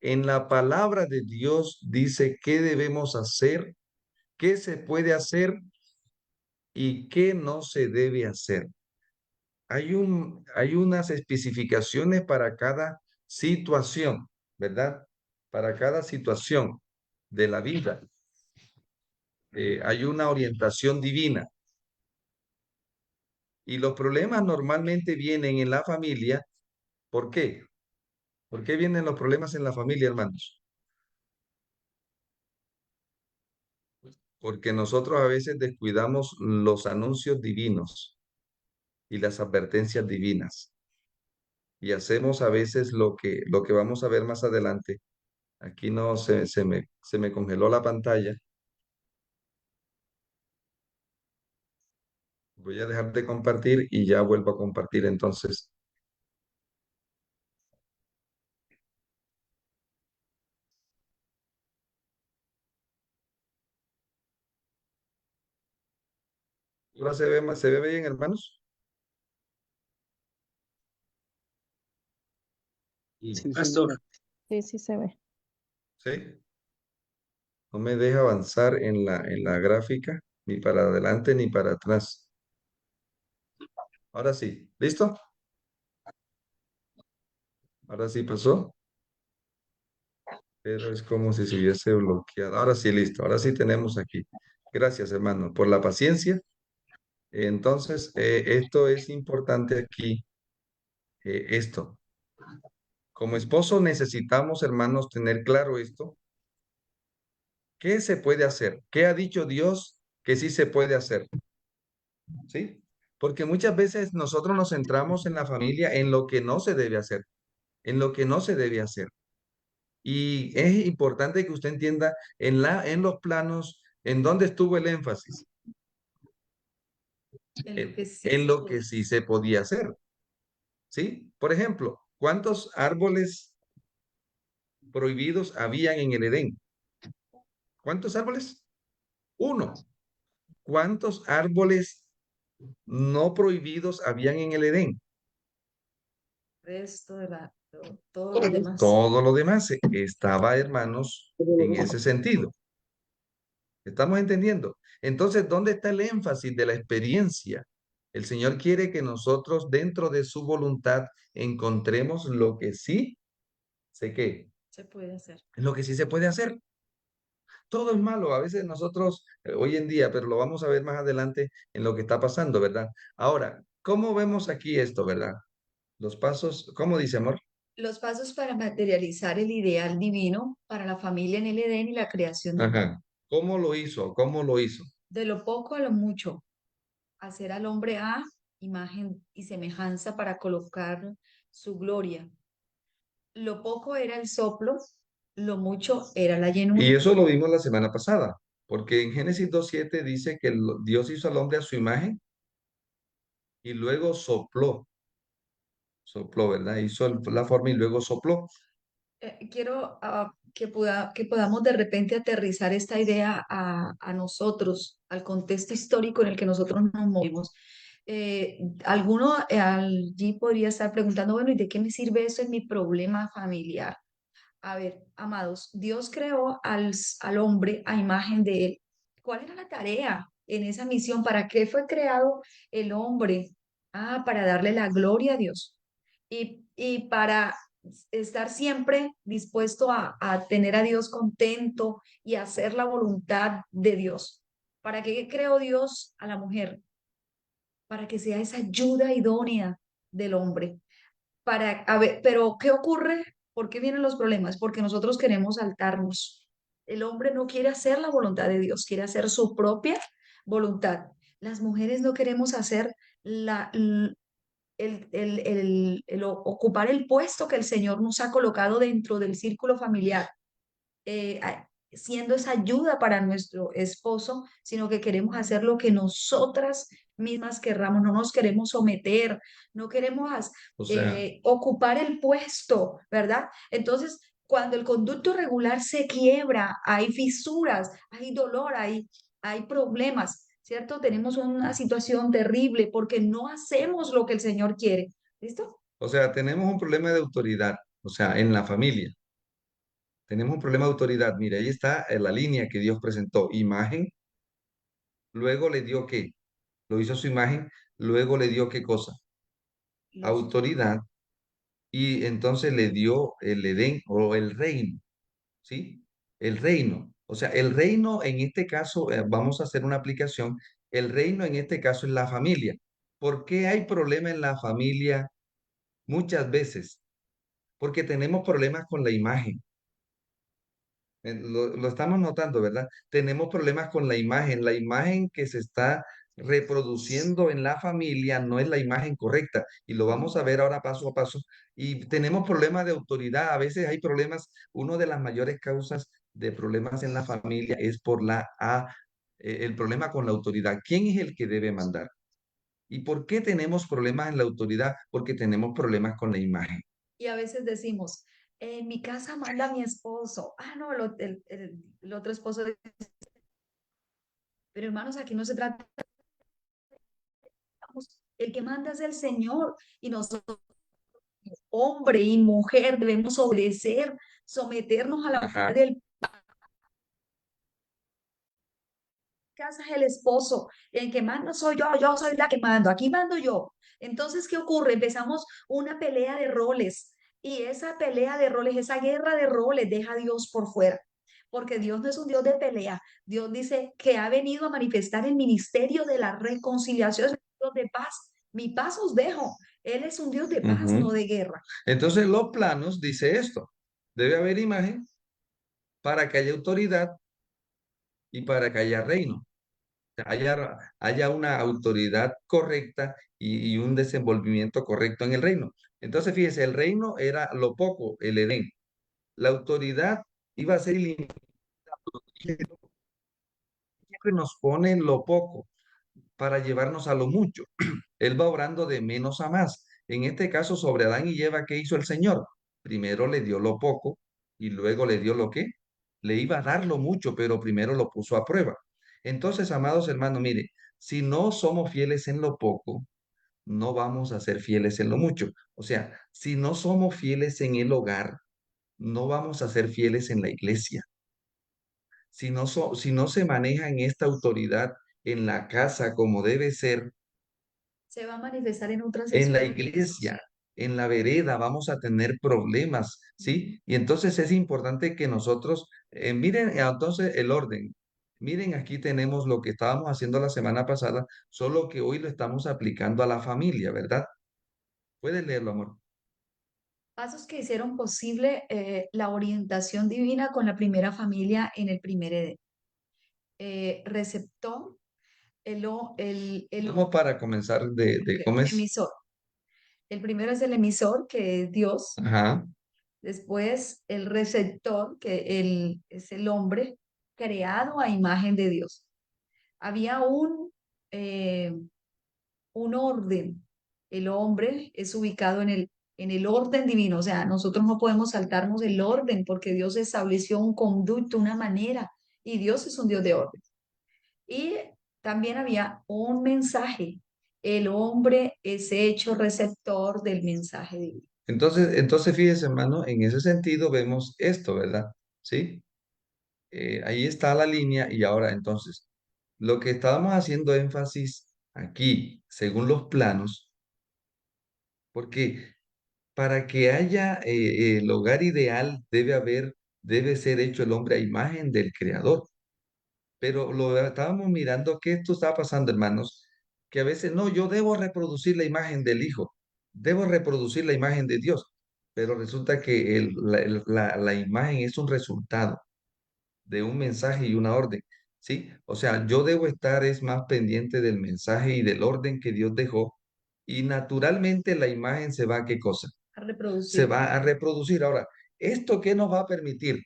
En la palabra de Dios dice qué debemos hacer, qué se puede hacer y qué no se debe hacer. Hay unas especificaciones para cada situación, ¿verdad? Para cada situación de la vida hay una orientación divina. Y los problemas normalmente vienen en la familia. ¿Por qué? ¿Por qué vienen los problemas en la familia, hermanos? Porque nosotros a veces descuidamos los anuncios divinos y las advertencias divinas. Y hacemos a veces lo que vamos a ver más adelante. Aquí no se me congeló la pantalla. Voy a dejar de compartir y ya vuelvo a compartir entonces. ¿Ahora se ve bien, hermanos? Sí, Pastor. señor. Sí, sí se ve. ¿Sí? No me deja avanzar en la gráfica, ni para adelante ni para atrás. Ahora sí, ¿listo? Ahora sí pasó, pero es como si se hubiese bloqueado. Ahora sí, listo. Ahora sí tenemos aquí. Gracias, hermano, por la paciencia. Entonces, esto es importante aquí, esto. Como esposo necesitamos, hermanos, tener claro esto. ¿Qué se puede hacer? ¿Qué ha dicho Dios que sí se puede hacer? ¿Sí? Porque muchas veces nosotros nos centramos en la familia en lo que no se debe hacer, en lo que no se debe hacer. Y es importante que usted entienda en los planos en dónde estuvo el énfasis, En lo que sí en se lo que puede. sí se podía hacer. ¿Sí? Por ejemplo, ¿cuántos árboles prohibidos habían en el Edén? ¿Cuántos árboles? Uno. ¿Cuántos árboles no prohibidos habían en el Edén? Resto de todos los demás. Todo lo demás estaba, hermanos, en ese sentido. ¿Estamos entendiendo? Entonces, ¿dónde está el énfasis de la experiencia? El Señor quiere que nosotros, dentro de su voluntad, encontremos lo que sí, sé que, Se puede hacer. lo que sí se puede hacer. Todo es malo, a veces nosotros, hoy en día, pero lo vamos a ver más adelante en lo que está pasando, ¿verdad? Ahora, ¿cómo vemos aquí esto, verdad? Los pasos, ¿cómo dice, amor? Los pasos para materializar el ideal divino para la familia en el Edén y la creación del mundo. Ajá. ¿Cómo lo hizo? ¿Cómo lo hizo? De lo poco a lo mucho, hacer al hombre a imagen y semejanza para colocar su gloria. Lo poco era el soplo, lo mucho era la Y llenura. eso lo vimos la semana pasada, porque en Génesis 2:7 dice que Dios hizo al hombre a su imagen y luego sopló, ¿verdad? Hizo la forma y luego sopló. Quiero que podamos de repente aterrizar esta idea a nosotros, al contexto histórico en el que nosotros nos movimos. Alguno allí podría estar preguntando, bueno, ¿y de qué me sirve eso en mi problema familiar? A ver, amados, Dios creó al hombre a imagen de él. ¿Cuál era la tarea en esa misión? ¿Para qué fue creado el hombre? Ah, para darle la gloria a Dios y para estar siempre dispuesto a tener a Dios contento y hacer la voluntad de Dios. ¿Para qué creó Dios a la mujer? Para que sea esa ayuda idónea del hombre a ver, pero ¿qué ocurre? ¿Por qué vienen los problemas? Porque nosotros queremos saltarnos. El hombre no quiere hacer la voluntad de Dios, quiere hacer su propia voluntad. Las mujeres no queremos hacer ocupar el puesto que el Señor nos ha colocado dentro del círculo familiar, siendo esa ayuda para nuestro esposo, sino que queremos hacer lo que nosotras mismas querramos, no nos queremos someter, no queremos O sea, ocupar el puesto, ¿verdad? Entonces, cuando el conducto regular se quiebra, hay fisuras, hay dolor, hay problemas, ¿cierto? Tenemos una situación terrible porque no hacemos lo que el Señor quiere. ¿Listo? tenemos un problema de autoridad, o sea, en la familia. Tenemos un problema de autoridad. Mire, ahí está la línea que Dios presentó. Imagen, luego le dio qué. Lo hizo a su imagen, luego le dio qué cosa. Los Autoridad, y entonces le dio el Edén o el reino, ¿sí? El reino. O sea, el reino en este caso, vamos a hacer una aplicación, el reino en este caso es la familia. ¿Por qué hay problema en la familia muchas veces? Porque tenemos problemas con la imagen. Lo estamos notando, ¿verdad? Tenemos problemas con la imagen. La imagen que se está reproduciendo en la familia no es la imagen correcta y lo vamos a ver ahora paso a paso. Y tenemos problemas de autoridad. A veces hay problemas. Una de las mayores causas de problemas en la familia es por el problema con la autoridad. ¿Quién es el que debe mandar? ¿Y por qué tenemos problemas en la autoridad? Porque tenemos problemas con la imagen. Y a veces decimos, en mi casa manda mi esposo. Ah, no, el otro esposo. Pero hermanos, aquí no se trata, el que manda es el Señor y nosotros, hombre y mujer, debemos obedecer, someternos a la voluntad Ajá. del casa es el esposo, el que manda soy yo soy la que mando, aquí mando yo. Entonces, ¿qué ocurre? Empezamos una pelea de roles y esa pelea de roles, esa guerra de roles deja a Dios por fuera, porque Dios no es un Dios de pelea. Dios dice que ha venido a manifestar el ministerio de la reconciliación, es un Dios de paz. Mi paz os dejo. Él es un Dios de paz, no Ujú. de guerra. Entonces, los planos dice esto. Debe haber imagen para que haya autoridad y para que haya reino. Haya una autoridad correcta y un desenvolvimiento correcto en el reino. Entonces, fíjese, el reino era lo poco, el Edén. La autoridad iba a ser ilimitada. Siempre nos pone lo poco para llevarnos a lo mucho. Él va obrando de menos a más. En este caso, sobre Adán y Eva, ¿qué hizo el Señor? Primero le dio lo poco y luego le dio lo que le iba a dar lo mucho, pero primero lo puso a prueba. Entonces, amados hermanos, mire, si no somos fieles en lo poco, no vamos a ser fieles en lo mucho. O sea, si no somos fieles en el hogar, no vamos a ser fieles en la iglesia. Si no se maneja en esta autoridad en la casa como debe ser, Se va a manifestar en otras en la esferas. iglesia, en la vereda, vamos a tener problemas, ¿sí? Y entonces es importante que nosotros, miren, entonces el orden. Miren, aquí tenemos lo que estábamos haciendo la semana pasada, solo que hoy lo estamos aplicando a la familia, ¿verdad? Puedes leerlo, amor. Pasos que hicieron posible la orientación divina con la primera familia en el primer Edén. Receptor, Vamos para comenzar de cómo es. emisor. El primero es el emisor, que es Dios. Ajá. Después el receptor, es el hombre creado a imagen de Dios. Había eh, un orden. El hombre es ubicado en el orden divino. O sea, nosotros no podemos saltarnos el orden porque Dios estableció un conducto, una manera, y Dios es un Dios de orden. Y también había un mensaje. El hombre es hecho receptor del mensaje divino. Entonces fíjese, hermano, en ese sentido vemos esto, ¿verdad? ¿Sí? Ahí está la línea y ahora entonces, lo que estábamos haciendo énfasis aquí, según los planos, porque para que haya el hogar ideal debe ser hecho el hombre a imagen del Creador. Pero lo estábamos mirando que esto está pasando, hermanos, que a veces no, yo debo reproducir la imagen del Hijo, debo reproducir la imagen de Dios, pero resulta que la imagen es un resultado de un mensaje y una orden, ¿sí? O sea, yo debo estar es más pendiente del mensaje y del orden que Dios dejó y naturalmente la imagen se va a ¿qué cosa? A Se reproducir. va a reproducir. Ahora, ¿esto qué nos va a permitir?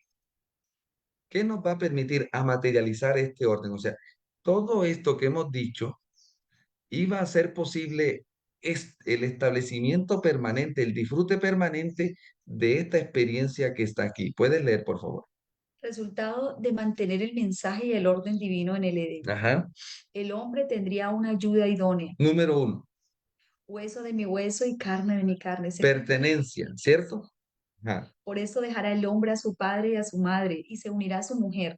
¿Qué nos va a permitir a materializar este orden? O sea, todo esto que hemos dicho iba a ser posible el establecimiento permanente, el disfrute permanente de esta experiencia que está aquí. ¿Puedes leer, por favor? Resultado de mantener el mensaje y el orden divino en el Edén. Ajá. El hombre tendría una ayuda idónea, Número uno, hueso de mi hueso y carne de mi carne. pertenencia, ¿cierto? Ajá. Por eso dejará el hombre a su padre y a su madre y se unirá a su mujer.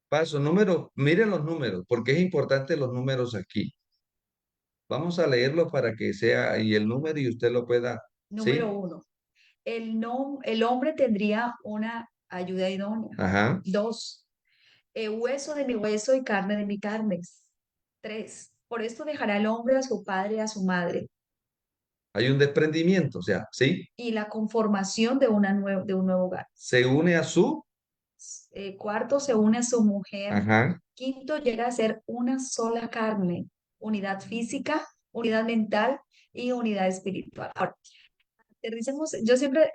Paso número, miren los números, porque es importante los números aquí. Vamos a leerlos para que sea y el número y usted lo pueda, Número ¿sí? 1. el hombre tendría una ayuda idónea. Ajá. 2, hueso de mi hueso y carne de mi carne. 3, por esto dejará el hombre a su padre y a su madre, Hay un desprendimiento, o sea, ¿sí? y la conformación de un nuevo hogar. Se une a su, Cuarto, se une a su mujer. ajá. Quinto, llega a ser una sola carne, unidad física, unidad mental y unidad espiritual. Ahora, aterricemos, yo siempre,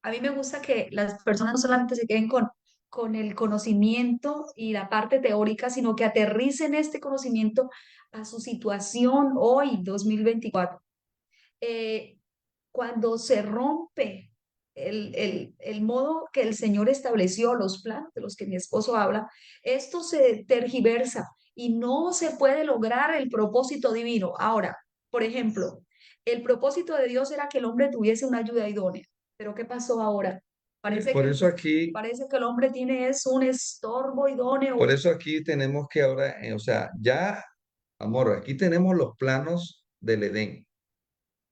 a mí me gusta que las personas no solamente se queden con el conocimiento y la parte teórica, sino que aterricen este conocimiento a su situación hoy, 2024. Eh, Cuando se rompe el modo que el Señor estableció, los planos de los que mi esposo habla, esto se tergiversa y no se puede lograr el propósito divino. Ahora, por ejemplo, el propósito de Dios era que el hombre tuviese una ayuda idónea, pero ¿qué pasó ahora? Por eso aquí, Parece que el hombre tiene es un estorbo idóneo. por eso aquí tenemos que ahora, o sea, ya, amor, aquí tenemos los planos del Edén,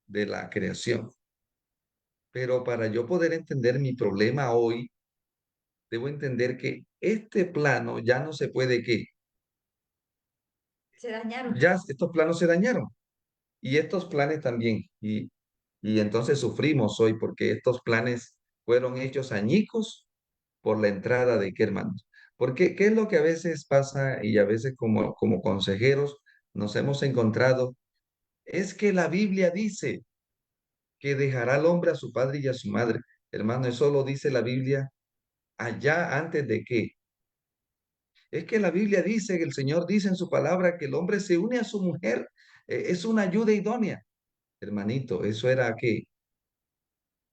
de la creación. Pero para yo poder entender mi problema hoy, debo entender que este plano ya no se puede, ¿qué? Se dañaron. Ya estos planos se dañaron y estos planes también. Y entonces sufrimos hoy porque estos planes fueron hechos añicos por la entrada de qué, hermanos. Porque qué es lo que a veces pasa y a veces como consejeros nos hemos encontrado, es que la Biblia dice que dejará al hombre a su padre y a su madre. Hermano, eso lo dice la Biblia allá antes de qué. Es que la Biblia dice, que el Señor dice en su palabra que el hombre se une a su mujer, es una ayuda idónea. Hermanito, eso era qué,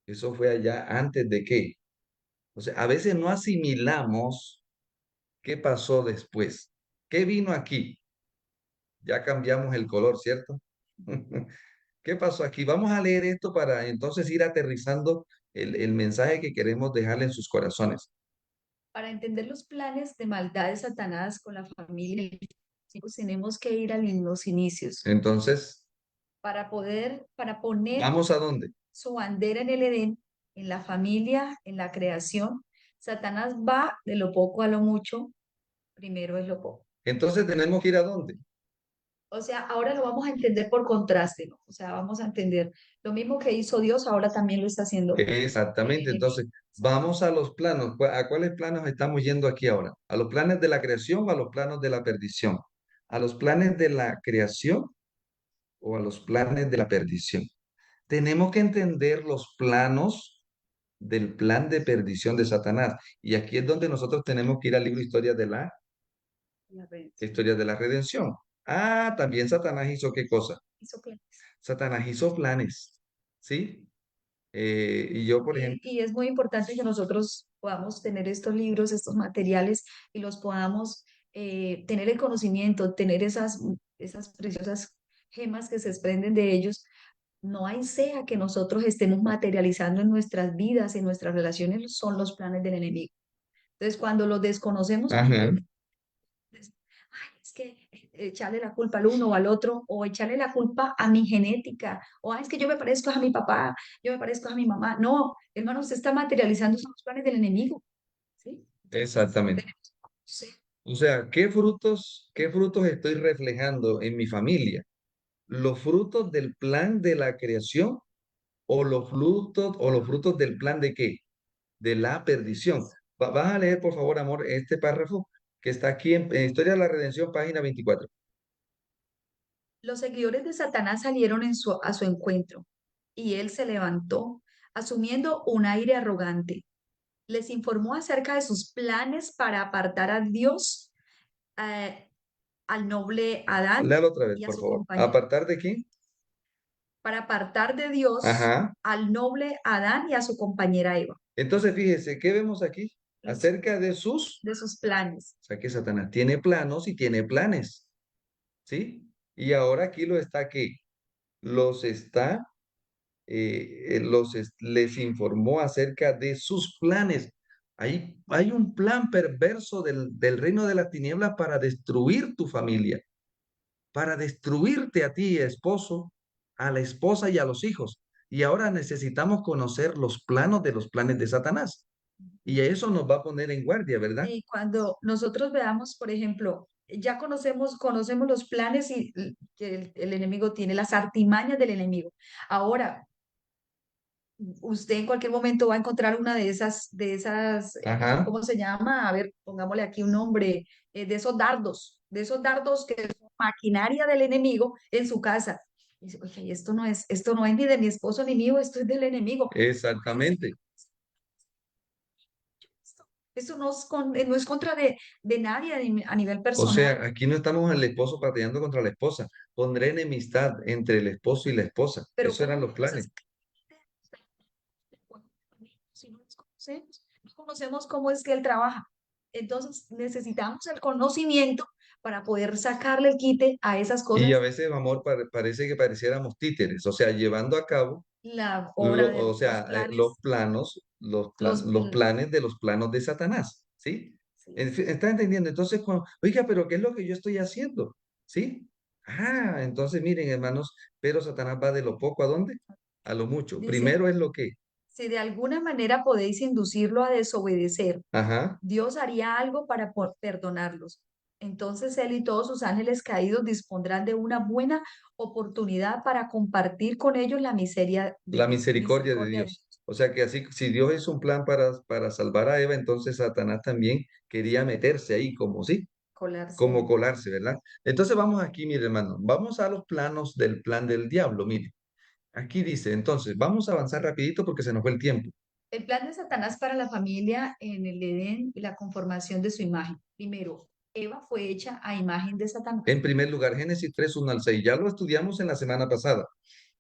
eso fue allá antes de qué. O sea, a veces no asimilamos qué pasó después. ¿Qué vino aquí? Ya cambiamos el color, ¿cierto? ¿Qué pasó aquí? Vamos a leer esto para entonces ir aterrizando el mensaje que queremos dejarle en sus corazones. Para entender los planes de maldad de Satanás con la familia, pues tenemos que ir a los inicios Entonces, para poner ¿vamos a dónde? su bandera en el Edén, en la familia, en la creación. Satanás va de lo poco a lo mucho, primero es lo poco. Entonces tenemos que ir a dónde. O sea, ahora lo vamos a entender por contraste, ¿no? O sea, vamos a entender lo mismo que hizo Dios, ahora también lo está haciendo el Exactamente, enemigo. entonces vamos a los planos. ¿A cuáles planos estamos yendo aquí ahora? ¿A los planes de la creación o a los planos de la perdición? ¿A los planes de la creación o a los planes de la perdición? Tenemos que entender los planos del plan de perdición de Satanás. Y aquí es donde nosotros tenemos que ir al libro La red. Historia de la Redención. Ah, también Satanás hizo qué cosa. Hizo planes. Satanás hizo planes, ¿sí? Y yo, por ejemplo, Y es muy importante que nosotros podamos tener estos libros, estos materiales y los podamos tener el conocimiento, tener esas preciosas gemas que se desprenden de ellos. No hay sea que nosotros estemos materializando en nuestras vidas, en nuestras relaciones, son los planes del enemigo. Entonces, cuando los desconocemos, ajá, ay, es que echarle la culpa al uno o al otro, o echarle la culpa a mi genética, o "Ay, es que yo me parezco a mi papá, yo me parezco a mi mamá". No, hermano, usted está materializando los planes del enemigo, ¿sí? Entonces, exactamente. sí, O sea, qué frutos estoy reflejando en mi familia? ¿Los frutos del plan de la creación o los frutos del plan de qué? De la perdición. Vas a leer, por favor, amor, este párrafo que está aquí en Historia de la Redención, página 24. los seguidores de Satanás salieron a su encuentro y él se levantó, asumiendo un aire arrogante. Les informó acerca de sus planes para apartar a Dios, eh, al noble Adán Léalo otra vez, y a por su favor. compañero. ¿Apartar de quién? Para apartar de Dios Ajá. al noble Adán y a su compañera Eva, Entonces, fíjese, ¿qué vemos aquí? Acerca de sus... de sus planes. O sea, que Satanás tiene planos y tiene planes, ¿sí? Y ahora aquí lo está que los está, les informó acerca de sus planes. Hay un plan perverso del reino de las tinieblas para destruir tu familia, para destruirte a ti, esposo, a la esposa y a los hijos. Y ahora necesitamos conocer los planos de los planes de Satanás. Y eso nos va a poner en guardia, ¿verdad? Y cuando nosotros veamos, por ejemplo, ya conocemos los planes que el enemigo tiene, las artimañas del enemigo. Ahora, usted en cualquier momento va a encontrar una Ajá. ¿cómo se llama? A ver, pongámosle aquí un nombre, de esos dardos que son maquinaria del enemigo en su casa. Y dice, oye, esto no es ni de mi esposo ni mío, esto es del enemigo. Exactamente. Esto no es contra de nadie a nivel O personal, sea, aquí no estamos el esposo pateando contra la esposa. Pondré enemistad entre el esposo y la esposa. pero Esos ¿cómo eran los vamos a planes. hacer si no los conocemos? No conocemos cómo es que él trabaja. Entonces necesitamos el conocimiento para poder sacarle el quite a esas Y a cosas, veces, amor, parece que pareciéramos títeres, o sea, llevando a cabo, la obra de o los sea, los planes, planos, los, los planes de los planos de Satanás, ¿sí? sí, ¿Está entendiendo? Entonces, oiga, pero ¿qué es lo que yo estoy haciendo? ¿Sí? Ah, entonces miren, hermanos, pero Satanás va de lo poco a dónde? A lo mucho. dice, Primero es lo que, si de alguna manera podéis inducirlo a desobedecer, ajá, Dios haría algo para perdonarlos. Entonces él y todos sus ángeles caídos dispondrán de una buena oportunidad para compartir con ellos la la misericordia de misericordia de Dios. O sea que así, si Dios hizo un plan para salvar a Eva, entonces Satanás también quería meterse ahí, como sí, colarse como ahí. colarse, ¿verdad? Entonces vamos aquí, mire, hermano, vamos a los planos del plan del diablo, mire. Aquí dice, entonces, vamos a avanzar rapidito porque se nos fue el tiempo. El plan de Satanás para la familia en el Edén y la conformación de su imagen. Primero, Eva fue hecha a imagen de Satanás. En primer lugar, Génesis 3 1 al 6, ya lo estudiamos en la semana pasada,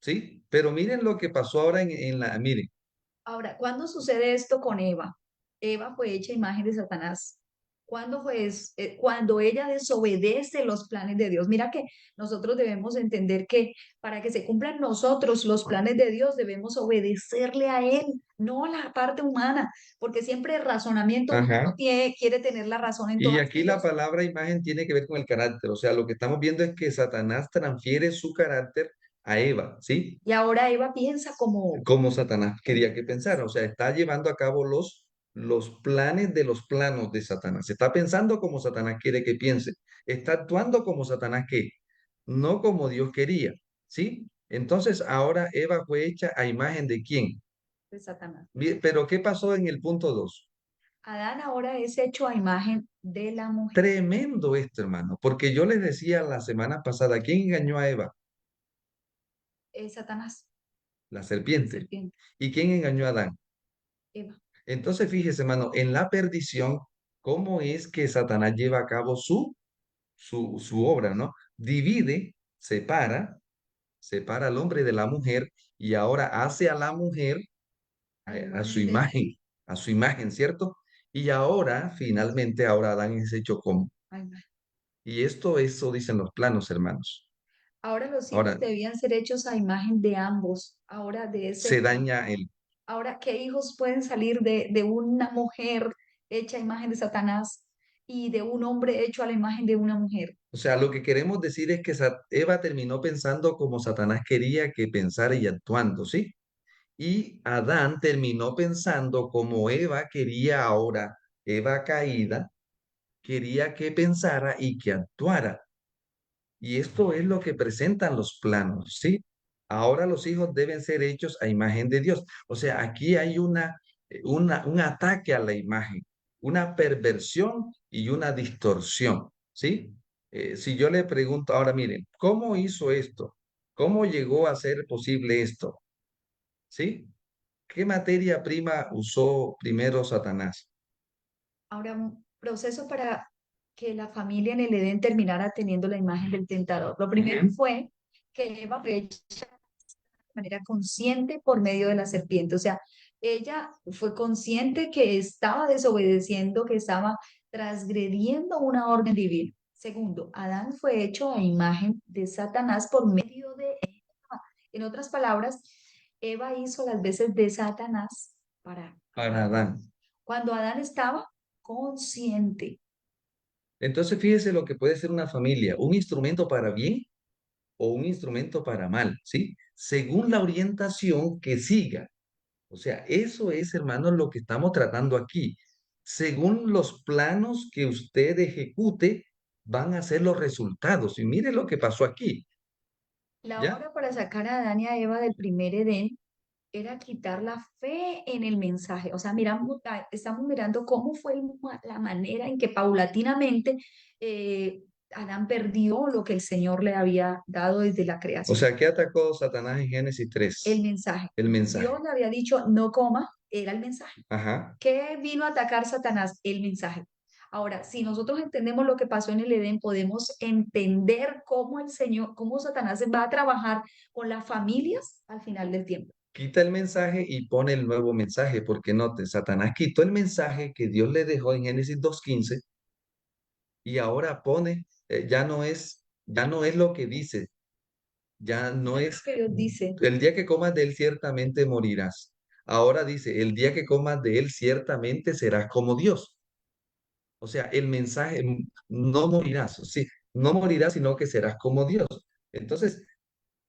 ¿sí? Pero miren lo que pasó ahora miren, Ahora, ¿cuándo sucede esto con Eva? Eva fue hecha imagen de Satanás. ¿Cuándo fue cuando ella desobedece los planes de Dios? Mira que nosotros debemos entender que para que se cumplan nosotros los planes de Dios debemos obedecerle a Él, no a la parte humana, porque siempre el razonamiento humano ajá. quiere tener la razón en Y todas aquí las la cosas. palabra imagen tiene que ver con el carácter, o sea, lo que estamos viendo es que Satanás transfiere su carácter a Eva, ¿sí? Y ahora Eva piensa como, Como Satanás como quería que pensara, o sea, está llevando a cabo los planes de los planos de Satanás, está pensando como Satanás quiere que piense, está actuando como Satanás quiere, no como Dios quería, ¿sí? Entonces ahora Eva fue hecha a imagen de quién. de Satanás. Pero ¿qué pasó en el punto 2? Adán ahora es hecho a imagen de la mujer, Tremendo esto, hermano, porque yo les decía la semana pasada, ¿quién engañó a Eva? es Satanás, La la serpiente. serpiente, ¿Y quién engañó a Adán? Eva. Entonces, fíjese, hermano, en la perdición, ¿cómo es que Satanás lleva a cabo su obra, ¿no? Divide, separa al hombre de la mujer y ahora hace a la mujer A a su imagen de imagen, ¿cierto? Y ahora, finalmente, ahora Adán es hecho como. a imagen. Y eso dicen los planos, hermanos. Ahora los hijos Ahora, debían ser hechos a imagen de ambos. se daña el. Ahora, ¿qué hijos pueden salir de una mujer hecha a imagen de Satanás y de un hombre hecho a la imagen de una mujer? O sea, lo que queremos decir es que Eva terminó pensando como Satanás quería que pensara y actuando, ¿sí? Y Adán terminó pensando como Eva quería ahora, Eva caída, quería que pensara y que actuara. Y esto es lo que presentan los planos, ¿sí? Ahora los hijos deben ser hechos a imagen de Dios. O sea, aquí hay un ataque a la imagen, una perversión y una distorsión, ¿sí? Si yo le pregunto, ahora miren, ¿cómo hizo esto? ¿Cómo llegó a ser posible esto? ¿Sí? ¿Qué materia prima usó primero Satanás? Ahora, un proceso para que la familia en el Edén terminara teniendo la imagen del tentador. Lo primero Ujú. fue que Eva fue hecha de manera consciente por medio de la serpiente. O sea, ella fue consciente que estaba desobedeciendo, que estaba transgrediendo una orden divina. Segundo, Adán fue hecho a imagen de Satanás por medio de Eva. En otras palabras, Eva hizo las veces de Satanás para Para Adán. Adán. Cuando Adán estaba consciente, Entonces, fíjese lo que puede ser una familia, un instrumento para bien o un instrumento para mal, ¿sí? según la orientación que siga. O sea, eso es, hermanos, lo que estamos tratando aquí. Según los planos que usted ejecute, van a ser los resultados. Y mire lo que pasó aquí, La ¿ya? obra para sacar a Adán y a Eva del primer Edén era quitar la fe en el mensaje. O sea, estamos mirando cómo fue la manera en que paulatinamente eh, Adán perdió lo que el Señor le había dado desde la O creación. sea, ¿qué atacó Satanás en Génesis El 3? mensaje. El Dios mensaje. le había dicho, no coma, era el mensaje. Ajá. ¿Qué vino a atacar Satanás? El mensaje. Ahora, si nosotros entendemos lo que pasó en el Edén, podemos entender cómo el Señor, cómo Satanás va a trabajar con las familias al final del tiempo. Quita el mensaje y pone el nuevo mensaje, porque note, Satanás quitó el mensaje que Dios le dejó en Génesis 2:15 y ahora pone, ya no es lo que dice, ya no Es es, lo que Dios dice. el día que comas de él ciertamente morirás. Ahora dice, el día que comas de él ciertamente serás como Dios. O sea, el mensaje, no morirás, sí, no morirás, sino que serás como Dios. Entonces,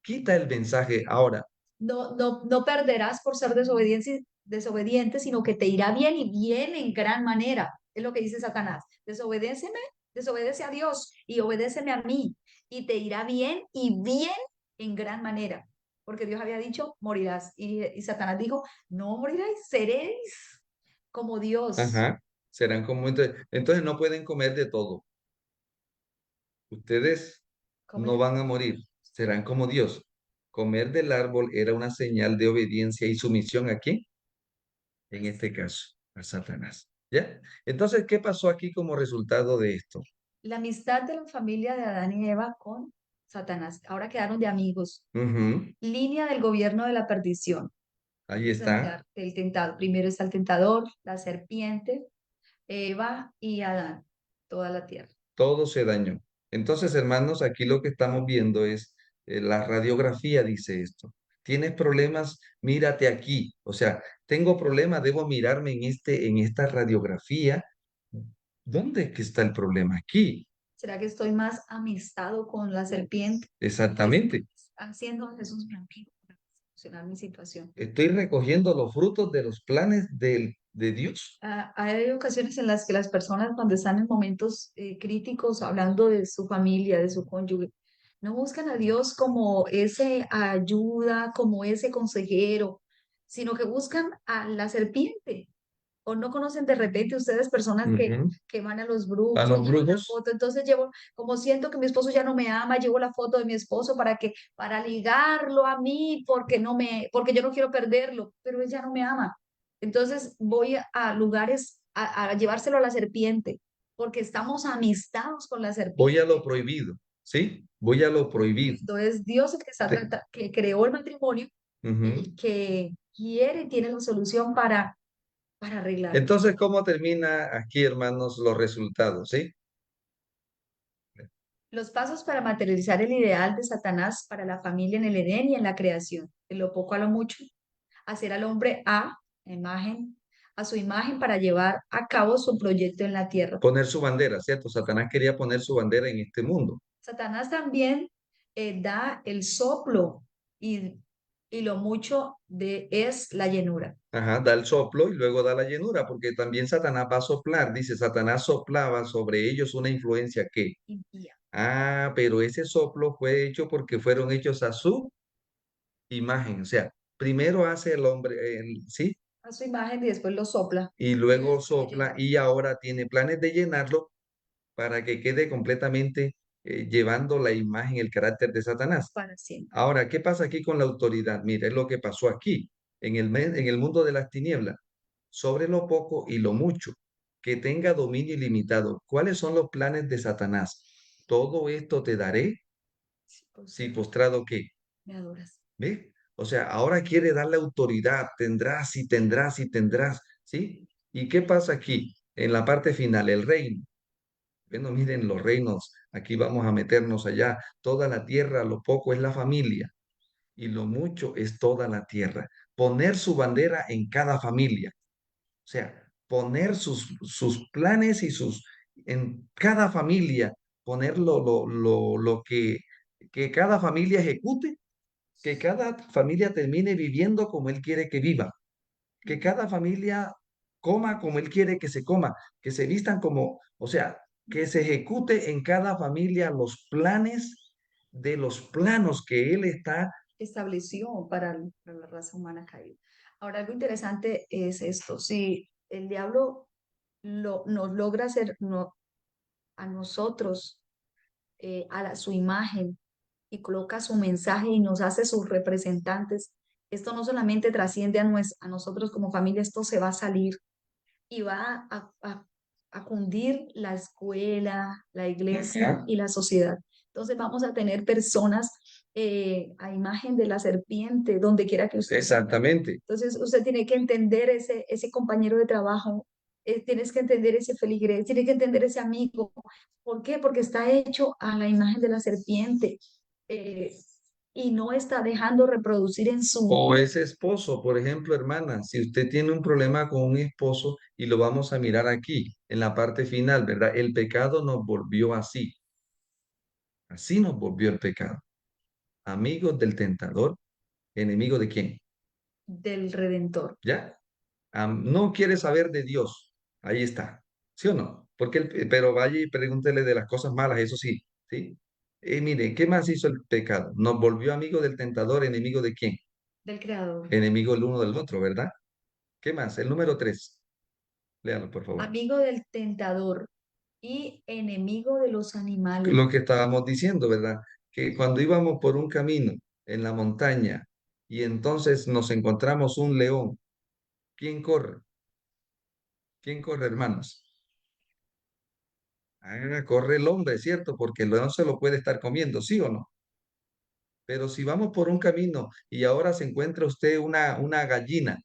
quita el mensaje ahora. No perderás por ser desobediente, sino que te irá bien y bien en gran manera. Es lo que dice Satanás. Desobedéceme, desobedece a Dios y obedéceme a mí. Y te irá bien y bien en gran manera. Porque Dios había dicho, morirás. Y Satanás dijo, no moriráis, seréis como Dios. Ajá, serán como entonces no pueden comer de todo. Ustedes no Comer. van a morir, serán como Dios. Comer del árbol era una señal de obediencia y sumisión a quién, en este caso, a Satanás. ¿Ya? Entonces, ¿qué pasó aquí como resultado de esto? La amistad de la familia de Adán y Eva con Satanás. Ahora quedaron de amigos. Ujú, Línea del gobierno de la perdición. ahí Vamos a está, mirar el tentado. Primero está el tentador, la serpiente, Eva y Adán, toda la tierra. todo se dañó. Entonces, hermanos, aquí lo que estamos viendo es, la radiografía dice esto. ¿Tienes problemas? Mírate aquí. O sea, tengo problemas, debo mirarme en esta radiografía. ¿Dónde es que está el problema? Aquí. ¿Será que estoy más amistado con la serpiente? ¿O Exactamente. estoy haciendo a Jesús mi amigo para solucionar mi situación? Estoy recogiendo los frutos de los planes de Dios. Hay ocasiones en las que las personas cuando están en momentos críticos hablando de su familia, de su cónyuge, no buscan a Dios como ese ayuda, como ese consejero, sino que buscan a la serpiente. O no conocen de repente ustedes personas Ujú. que van a los A brujos y los llevan la brujos. foto. Entonces llevo, como siento que mi esposo ya no me ama, llevo la foto de mi esposo para ligarlo a mí, porque yo no quiero perderlo, pero él ya no me ama. Entonces voy a lugares a llevárselo a la serpiente, porque estamos amistados con la Voy a lo serpiente. prohibido, ¿sí? Voy a lo prohibido. Esto es Dios el que Te- que creó el matrimonio Ujú. y que quiere y tiene la solución para arreglar. Entonces, ¿cómo termina aquí, hermanos, los resultados, sí? Los pasos para materializar el ideal de Satanás para la familia en el Edén y en la creación, de lo poco a lo mucho, hacer al hombre imagen, a su imagen para llevar a cabo su proyecto en la tierra. Poner su bandera, ¿cierto? Satanás quería poner su bandera en este mundo. Satanás también da el soplo y, y lo mucho de es la llenura. Ajá, da el soplo y luego da la llenura, porque también Satanás va a soplar. Dice, Satanás soplaba sobre ellos una influencia que, Impía. pero ese soplo fue hecho porque fueron hechos a su imagen. O sea, primero hace el hombre, ¿sí? A su imagen y después lo sopla Y y luego después lo sopla llena y ahora tiene planes de llenarlo para que quede completamente llevando la imagen, el carácter de Satanás. para siempre. Ahora, ¿qué pasa aquí con la autoridad? Mira, es lo que pasó aquí, en el mundo de las tinieblas, sobre lo poco y lo mucho, que tenga dominio ilimitado. ¿Cuáles son los planes de Satanás? Todo esto te daré Si si postrado postrado qué. me adoras. ¿Ve? O sea, ahora quiere darle autoridad, tendrás y tendrás y tendrás, ¿sí? ¿Y qué pasa aquí? En la parte final, el reino. Bueno, miren los reinos, aquí vamos a meternos allá. Toda la tierra, lo poco es la familia y lo mucho es toda la tierra. Poner su bandera en cada familia, o sea, poner sus planes y en cada familia, poner lo que cada familia ejecute que cada familia termine viviendo como Él quiere que viva, que cada familia coma como Él quiere que se coma, que se vistan como, o sea, que se ejecute en cada familia los planes de los planos que Él está. Estableció para la raza humana caída. Ahora, algo interesante es esto. Si el diablo nos logra hacer a nosotros, su imagen, y coloca su mensaje y nos hace sus representantes, esto no solamente trasciende a nosotros como familia, esto se va a salir y va a cundir la escuela, la iglesia Ajá. y la sociedad. Entonces vamos a tener personas a imagen de la serpiente, donde quiera que usted vaya. Exactamente. Entonces usted tiene que entender ese compañero de trabajo, tienes que entender ese feligrés, tienes que entender ese amigo. ¿Por qué? Porque está hecho a la imagen de la serpiente. eh, y no está dejando reproducir en su... O ese esposo, por ejemplo, hermana, si usted tiene un problema con un esposo y lo vamos a mirar aquí, en la parte final, ¿verdad? El pecado nos volvió así, así nos volvió el pecado. Amigos del tentador, enemigo de quién, del Redentor. ¿ya? No quiere saber de Dios, ahí está, ¿sí o no? Porque pero vaya y pregúntele de las cosas malas, eso sí, ¿sí? Mire, ¿qué más hizo el pecado? Nos volvió amigo del tentador, enemigo de quién, Del Creador. enemigo el uno del otro, ¿verdad? ¿Qué más? El número 3. Léalo, por favor. Amigo del tentador y enemigo de los animales. Lo que estábamos diciendo, ¿verdad? Que cuando íbamos por un camino en la montaña y entonces nos encontramos un león, ¿quién corre? ¿Quién corre, hermanos? Corre el hombre, ¿cierto? Porque el león se lo puede estar comiendo, ¿sí o no? Pero si vamos por un camino y ahora se encuentra usted una gallina,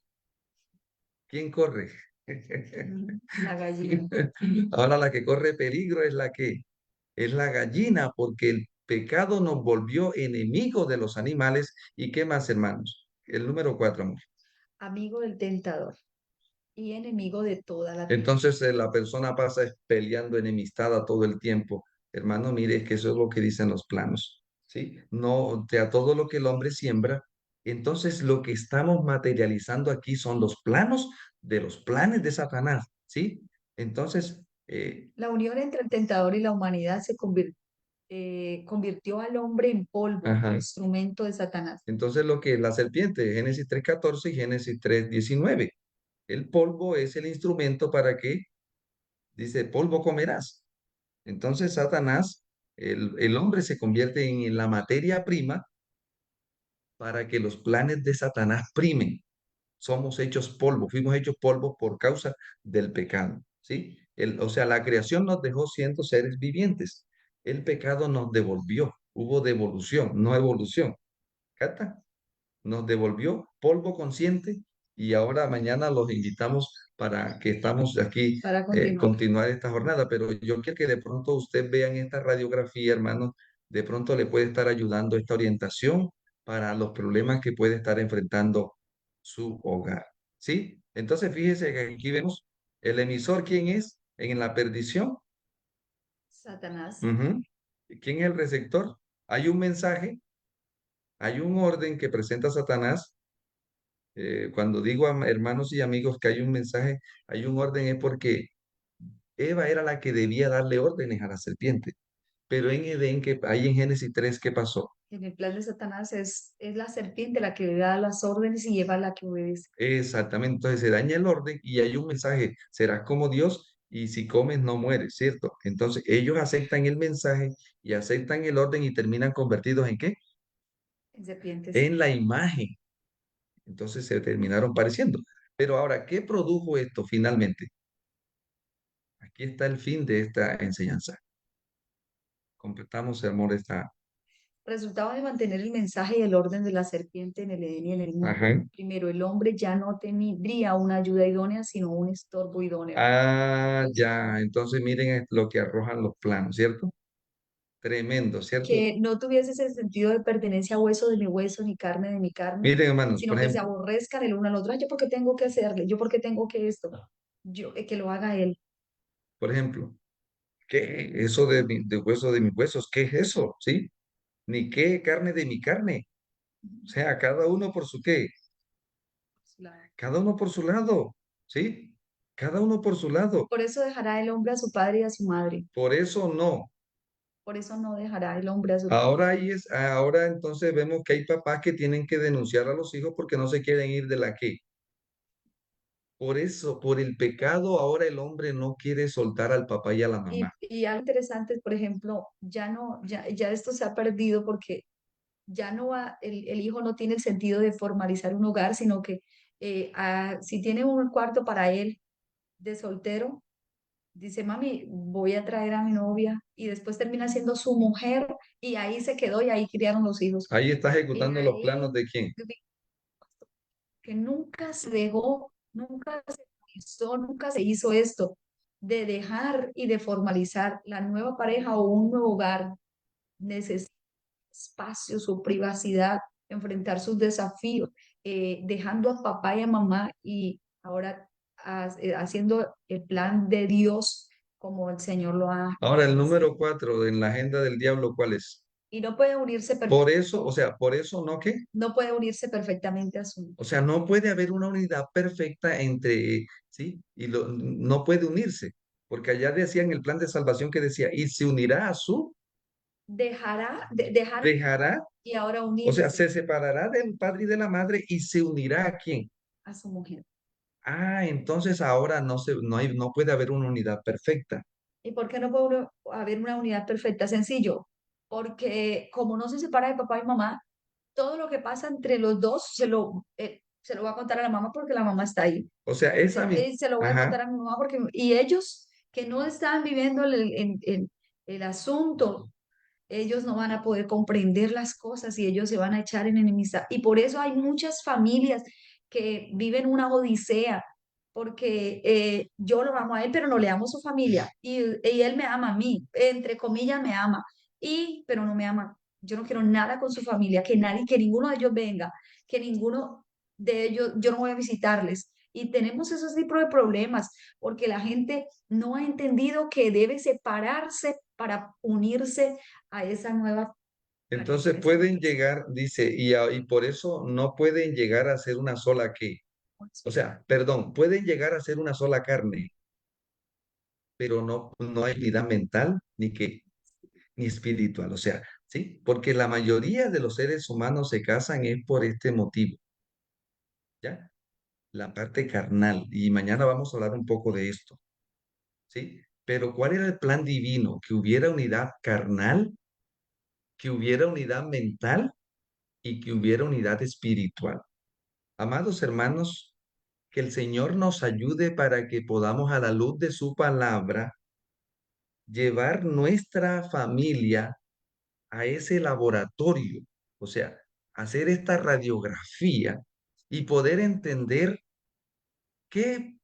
¿quién corre? La gallina. Ahora la que corre peligro es la que es la gallina, porque el pecado nos volvió enemigos de los animales. ¿Y qué más, hermanos? El número 4, amor. Amigo del tentador y enemigo de toda la tierra. Entonces la persona pasa peleando enemistada todo el tiempo. Hermano, mire, es que eso es lo que dicen los planos, ¿sí? No, de a todo lo que el hombre siembra. Entonces lo que estamos materializando aquí son los planos de los planes de Satanás, ¿sí? Entonces, La unión entre el tentador y la humanidad convirtió al hombre en polvo, ajá. instrumento de Satanás. Entonces lo que la serpiente, Génesis 3:14 y Génesis 3:19. El polvo es el instrumento para que, dice, polvo comerás. Entonces Satanás, el hombre se convierte en la materia prima para que los planes de Satanás primen. Somos hechos polvo, fuimos hechos polvo por causa del pecado, ¿sí? O sea, la creación nos dejó siendo seres vivientes. El pecado nos devolvió, hubo devolución, no evolución. ¿Cata? Nos devolvió polvo consciente y ahora mañana los invitamos para que estamos aquí Para continuar. continuar esta jornada, pero yo quiero que de pronto usted vea en esta radiografía, hermano, de pronto le puede estar ayudando esta orientación para los problemas que puede estar enfrentando su hogar, ¿sí? Entonces fíjese que aquí vemos el emisor, ¿quién es? En la perdición. Satanás. Ujú. ¿Quién es el receptor? Hay un mensaje, hay un orden que presenta Satanás. Cuando digo a hermanos y amigos que hay un mensaje, hay un orden, es porque Eva era la que debía darle órdenes a la serpiente. Pero en Edén, que ahí en Génesis 3, ¿qué pasó? En el plan de Satanás es la serpiente la que da las órdenes y lleva la que obedece. Exactamente, entonces se daña el orden y hay un mensaje, serás como Dios y si comes no mueres, ¿cierto? Entonces ellos aceptan el mensaje y aceptan el orden y terminan convertidos ¿en qué? En serpientes. En la imagen. Entonces se terminaron pareciendo. Pero ahora, ¿qué produjo esto finalmente? Aquí está el fin de esta enseñanza. Completamos, amor, esta. Resultado de mantener el mensaje y el orden de la serpiente en el Edén y en el mundo. Ajá. Primero, el hombre ya no tendría una ayuda idónea, sino un estorbo idóneo. Ah, ya. Entonces miren lo que arrojan los planos, ¿cierto? Tremendo, ¿cierto? Que no tuviese ese sentido de pertenencia a hueso de mi hueso, ni carne de mi carne, Miren, hermanos, sino por que se ejemplo, aborrezcan el uno al otro. Ay, yo porque tengo que hacerle, yo porque tengo que esto, yo que lo haga él. por ejemplo, ¿qué eso de hueso de mis huesos? ¿Qué es eso? ¿Sí? Ni qué carne de mi carne. O sea, cada uno por su qué, cada uno por su lado, ¿sí? Cada uno por su lado. Por eso dejará el hombre a su padre y a su madre. Por eso no. Por eso no dejará el hombre a su padre. Ahora entonces vemos que hay papás que tienen que denunciar a los hijos porque no se quieren ir de la qué. Por eso, por el pecado, ahora el hombre no quiere soltar al papá y a la mamá. Y algo interesante es, por ejemplo, ya esto se ha perdido porque ya no va, el hijo no tiene el sentido de formalizar un hogar, sino que si tiene un cuarto para él de soltero, dice, mami, voy a traer a mi novia y después termina siendo su mujer y ahí se quedó y ahí criaron los hijos. Ahí está ejecutando los Ahí planos de quién. que nunca se dejó, nunca se hizo, nunca se hizo esto de dejar y de formalizar la nueva pareja o un nuevo hogar. Necesita espacio, su privacidad, enfrentar sus desafíos, dejando a papá y a mamá y ahora haciendo el plan de Dios como el Señor lo ha. Ahora, el número 4 en la agenda del diablo, ¿cuál es? Y no puede unirse, Por eso, o sea, por eso no qué. no puede unirse perfectamente a su. O sea, no puede haber una unidad perfecta entre, ¿sí? No puede unirse, porque allá decían el plan de salvación que decía, y se unirá a su, Dejar dejará, y ahora o sea, unirse se separará del padre y de la madre y se unirá a quién. a su mujer. Ah, entonces ahora no puede haber una unidad perfecta. ¿Y por qué no puede haber una unidad perfecta? Sencillo, porque como no se separa de papá y mamá, todo lo que pasa entre los dos se lo va a contar a la mamá porque la mamá está ahí. O sea, Se lo voy a ajá. contar a mi mamá porque, y ellos que no están viviendo el asunto, ellos no van a poder comprender las cosas y ellos se van a echar en enemistad. Y por eso hay muchas familias que viven una odisea, porque yo lo amo a él, pero no le amo a su familia. Y él me ama a mí, entre comillas me ama, pero no me ama. Yo no quiero nada con su familia, que nadie, que ninguno de ellos venga, que ninguno de ellos, yo no voy a visitarles. Y tenemos esos tipos de problemas, porque la gente no ha entendido que debe separarse para unirse a esa nueva Entonces pareja. pueden llegar, dice, y por eso no pueden llegar a ser una sola qué. O sea, perdón, pueden llegar a ser una sola carne, pero no hay unidad mental ni espiritual. O sea, ¿sí? Porque la mayoría de los seres humanos se casan es por este motivo, ¿ya? La parte carnal. Y mañana vamos a hablar un poco de esto, ¿sí? Pero ¿cuál era el plan divino? Que hubiera unidad carnal, que hubiera unidad mental y que hubiera unidad espiritual. Amados hermanos, que el Señor nos ayude para que podamos a la luz de su palabra llevar nuestra familia a ese laboratorio, o sea, hacer esta radiografía y poder entender qué,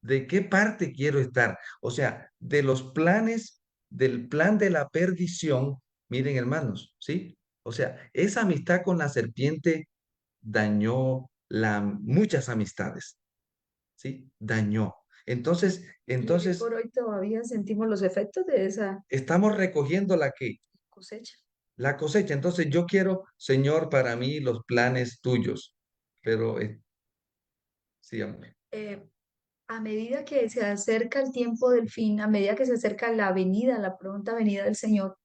de qué parte quiero estar. O sea, de los planes, del plan de la perdición, miren hermanos, ¿sí? O sea, esa amistad con la serpiente dañó muchas amistades, ¿sí? Dañó. Entonces, Y hoy entonces por hoy todavía sentimos los efectos de esa estamos recogiendo cosecha. la cosecha. Entonces yo quiero, Señor, para mí los planes tuyos. Pero sí, amor. Eh, a medida que se acerca el tiempo del fin, a medida que se acerca la venida, la pronta venida del Señor,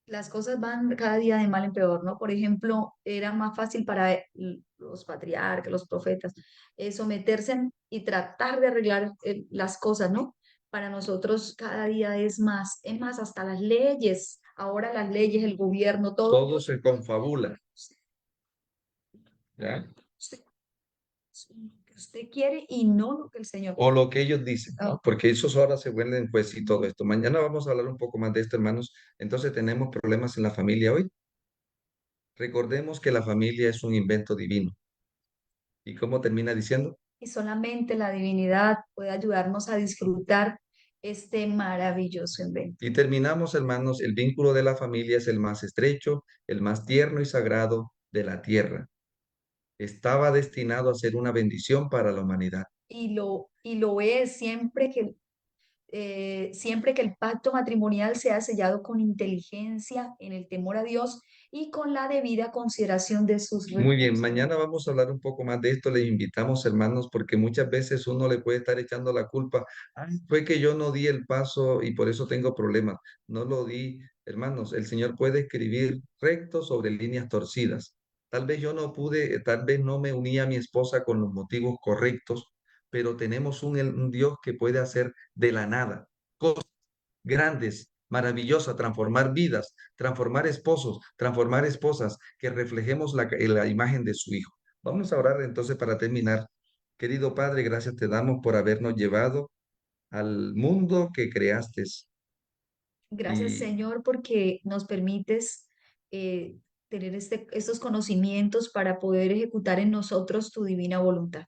las cosas van cada día de mal en peor, ¿no? Por ejemplo, era más fácil para los patriarcas, los profetas, someterse y tratar de arreglar las cosas, ¿no? Para nosotros cada día es más, hasta las leyes, ahora las leyes, el gobierno, todo. Todo se confabula, ¿ya? Usted, lo que usted quiere y no lo que el Señor. O lo que ellos dicen, ¿no? Oh, Porque esos ahora se vuelven juez y todo esto. Mañana vamos a hablar un poco más de esto, hermanos. Entonces tenemos problemas en la familia hoy. Recordemos que la familia es un invento divino. ¿Y cómo termina diciendo? y solamente la divinidad puede ayudarnos a disfrutar este maravilloso invento. Y terminamos, hermanos, el vínculo de la familia es el más estrecho, el más tierno y sagrado de la tierra. Estaba destinado a ser una bendición para la humanidad. Y lo es siempre que el pacto matrimonial sea sellado con inteligencia, en el temor a Dios y con la debida consideración de sus Muy bien, recursos. mañana vamos a hablar un poco más de esto. Les invitamos, hermanos, porque muchas veces uno le puede estar echando la culpa. Ay, fue que yo no di el paso y por eso tengo problemas. No lo di, hermanos. El Señor puede escribir recto sobre líneas torcidas. Tal vez yo no pude, tal vez no me uní a mi esposa con los motivos correctos, pero tenemos un Dios que puede hacer de la nada cosas grandes, maravillosas, transformar vidas, transformar esposos, transformar esposas, que reflejemos la imagen de su Hijo. Vamos a orar entonces para terminar. Querido Padre, gracias te damos por habernos llevado al mundo que creaste. Gracias, Y Señor, porque nos permites tener estos conocimientos para poder ejecutar en nosotros tu divina voluntad.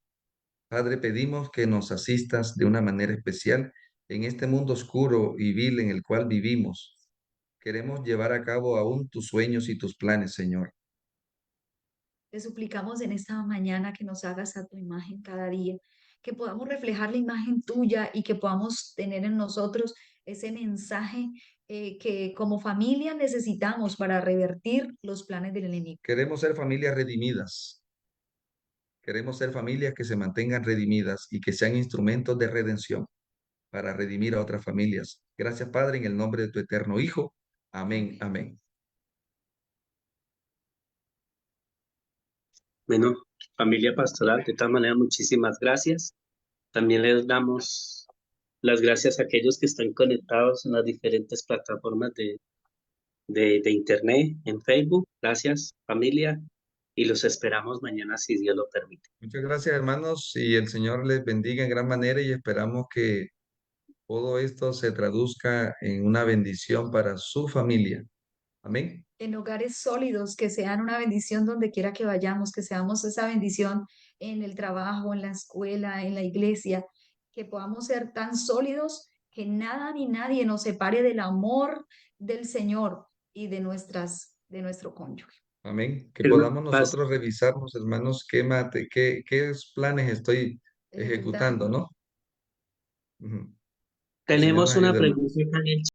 Padre, pedimos que nos asistas de una manera especial en este mundo oscuro y vil en el cual vivimos. Queremos llevar a cabo aún tus sueños y tus planes, Señor. Te suplicamos en esta mañana que nos hagas a tu imagen cada día, que podamos reflejar la imagen tuya y que podamos tener en nosotros ese mensaje que como familia necesitamos para revertir los planes del enemigo. Queremos ser familias redimidas. Queremos ser familias que se mantengan redimidas y que sean instrumentos de redención para redimir a otras familias. Gracias, Padre, en el nombre de tu eterno Hijo. Amén, amén. Bueno, familia pastoral, de todas maneras, muchísimas gracias. También les damos las gracias a aquellos que están conectados en las diferentes plataformas de Internet, en Facebook. Gracias, familia, y los esperamos mañana si Dios lo permite. Muchas gracias, hermanos, y el Señor les bendiga en gran manera y esperamos que todo esto se traduzca en una bendición para su familia. Amén. En hogares sólidos, que sean una bendición donde quiera que vayamos, que seamos esa bendición en el trabajo, en la escuela, en la iglesia, que podamos ser tan sólidos que nada ni nadie nos separe del amor del Señor y de nuestro cónyuge. Amén. Que Hermano, podamos nosotros revisarnos, hermanos, qué planes estoy ejecutando, Ejecutando. ¿no? Ujú. El Señor tenemos nos una ayude, hermanos. pregunta acá en el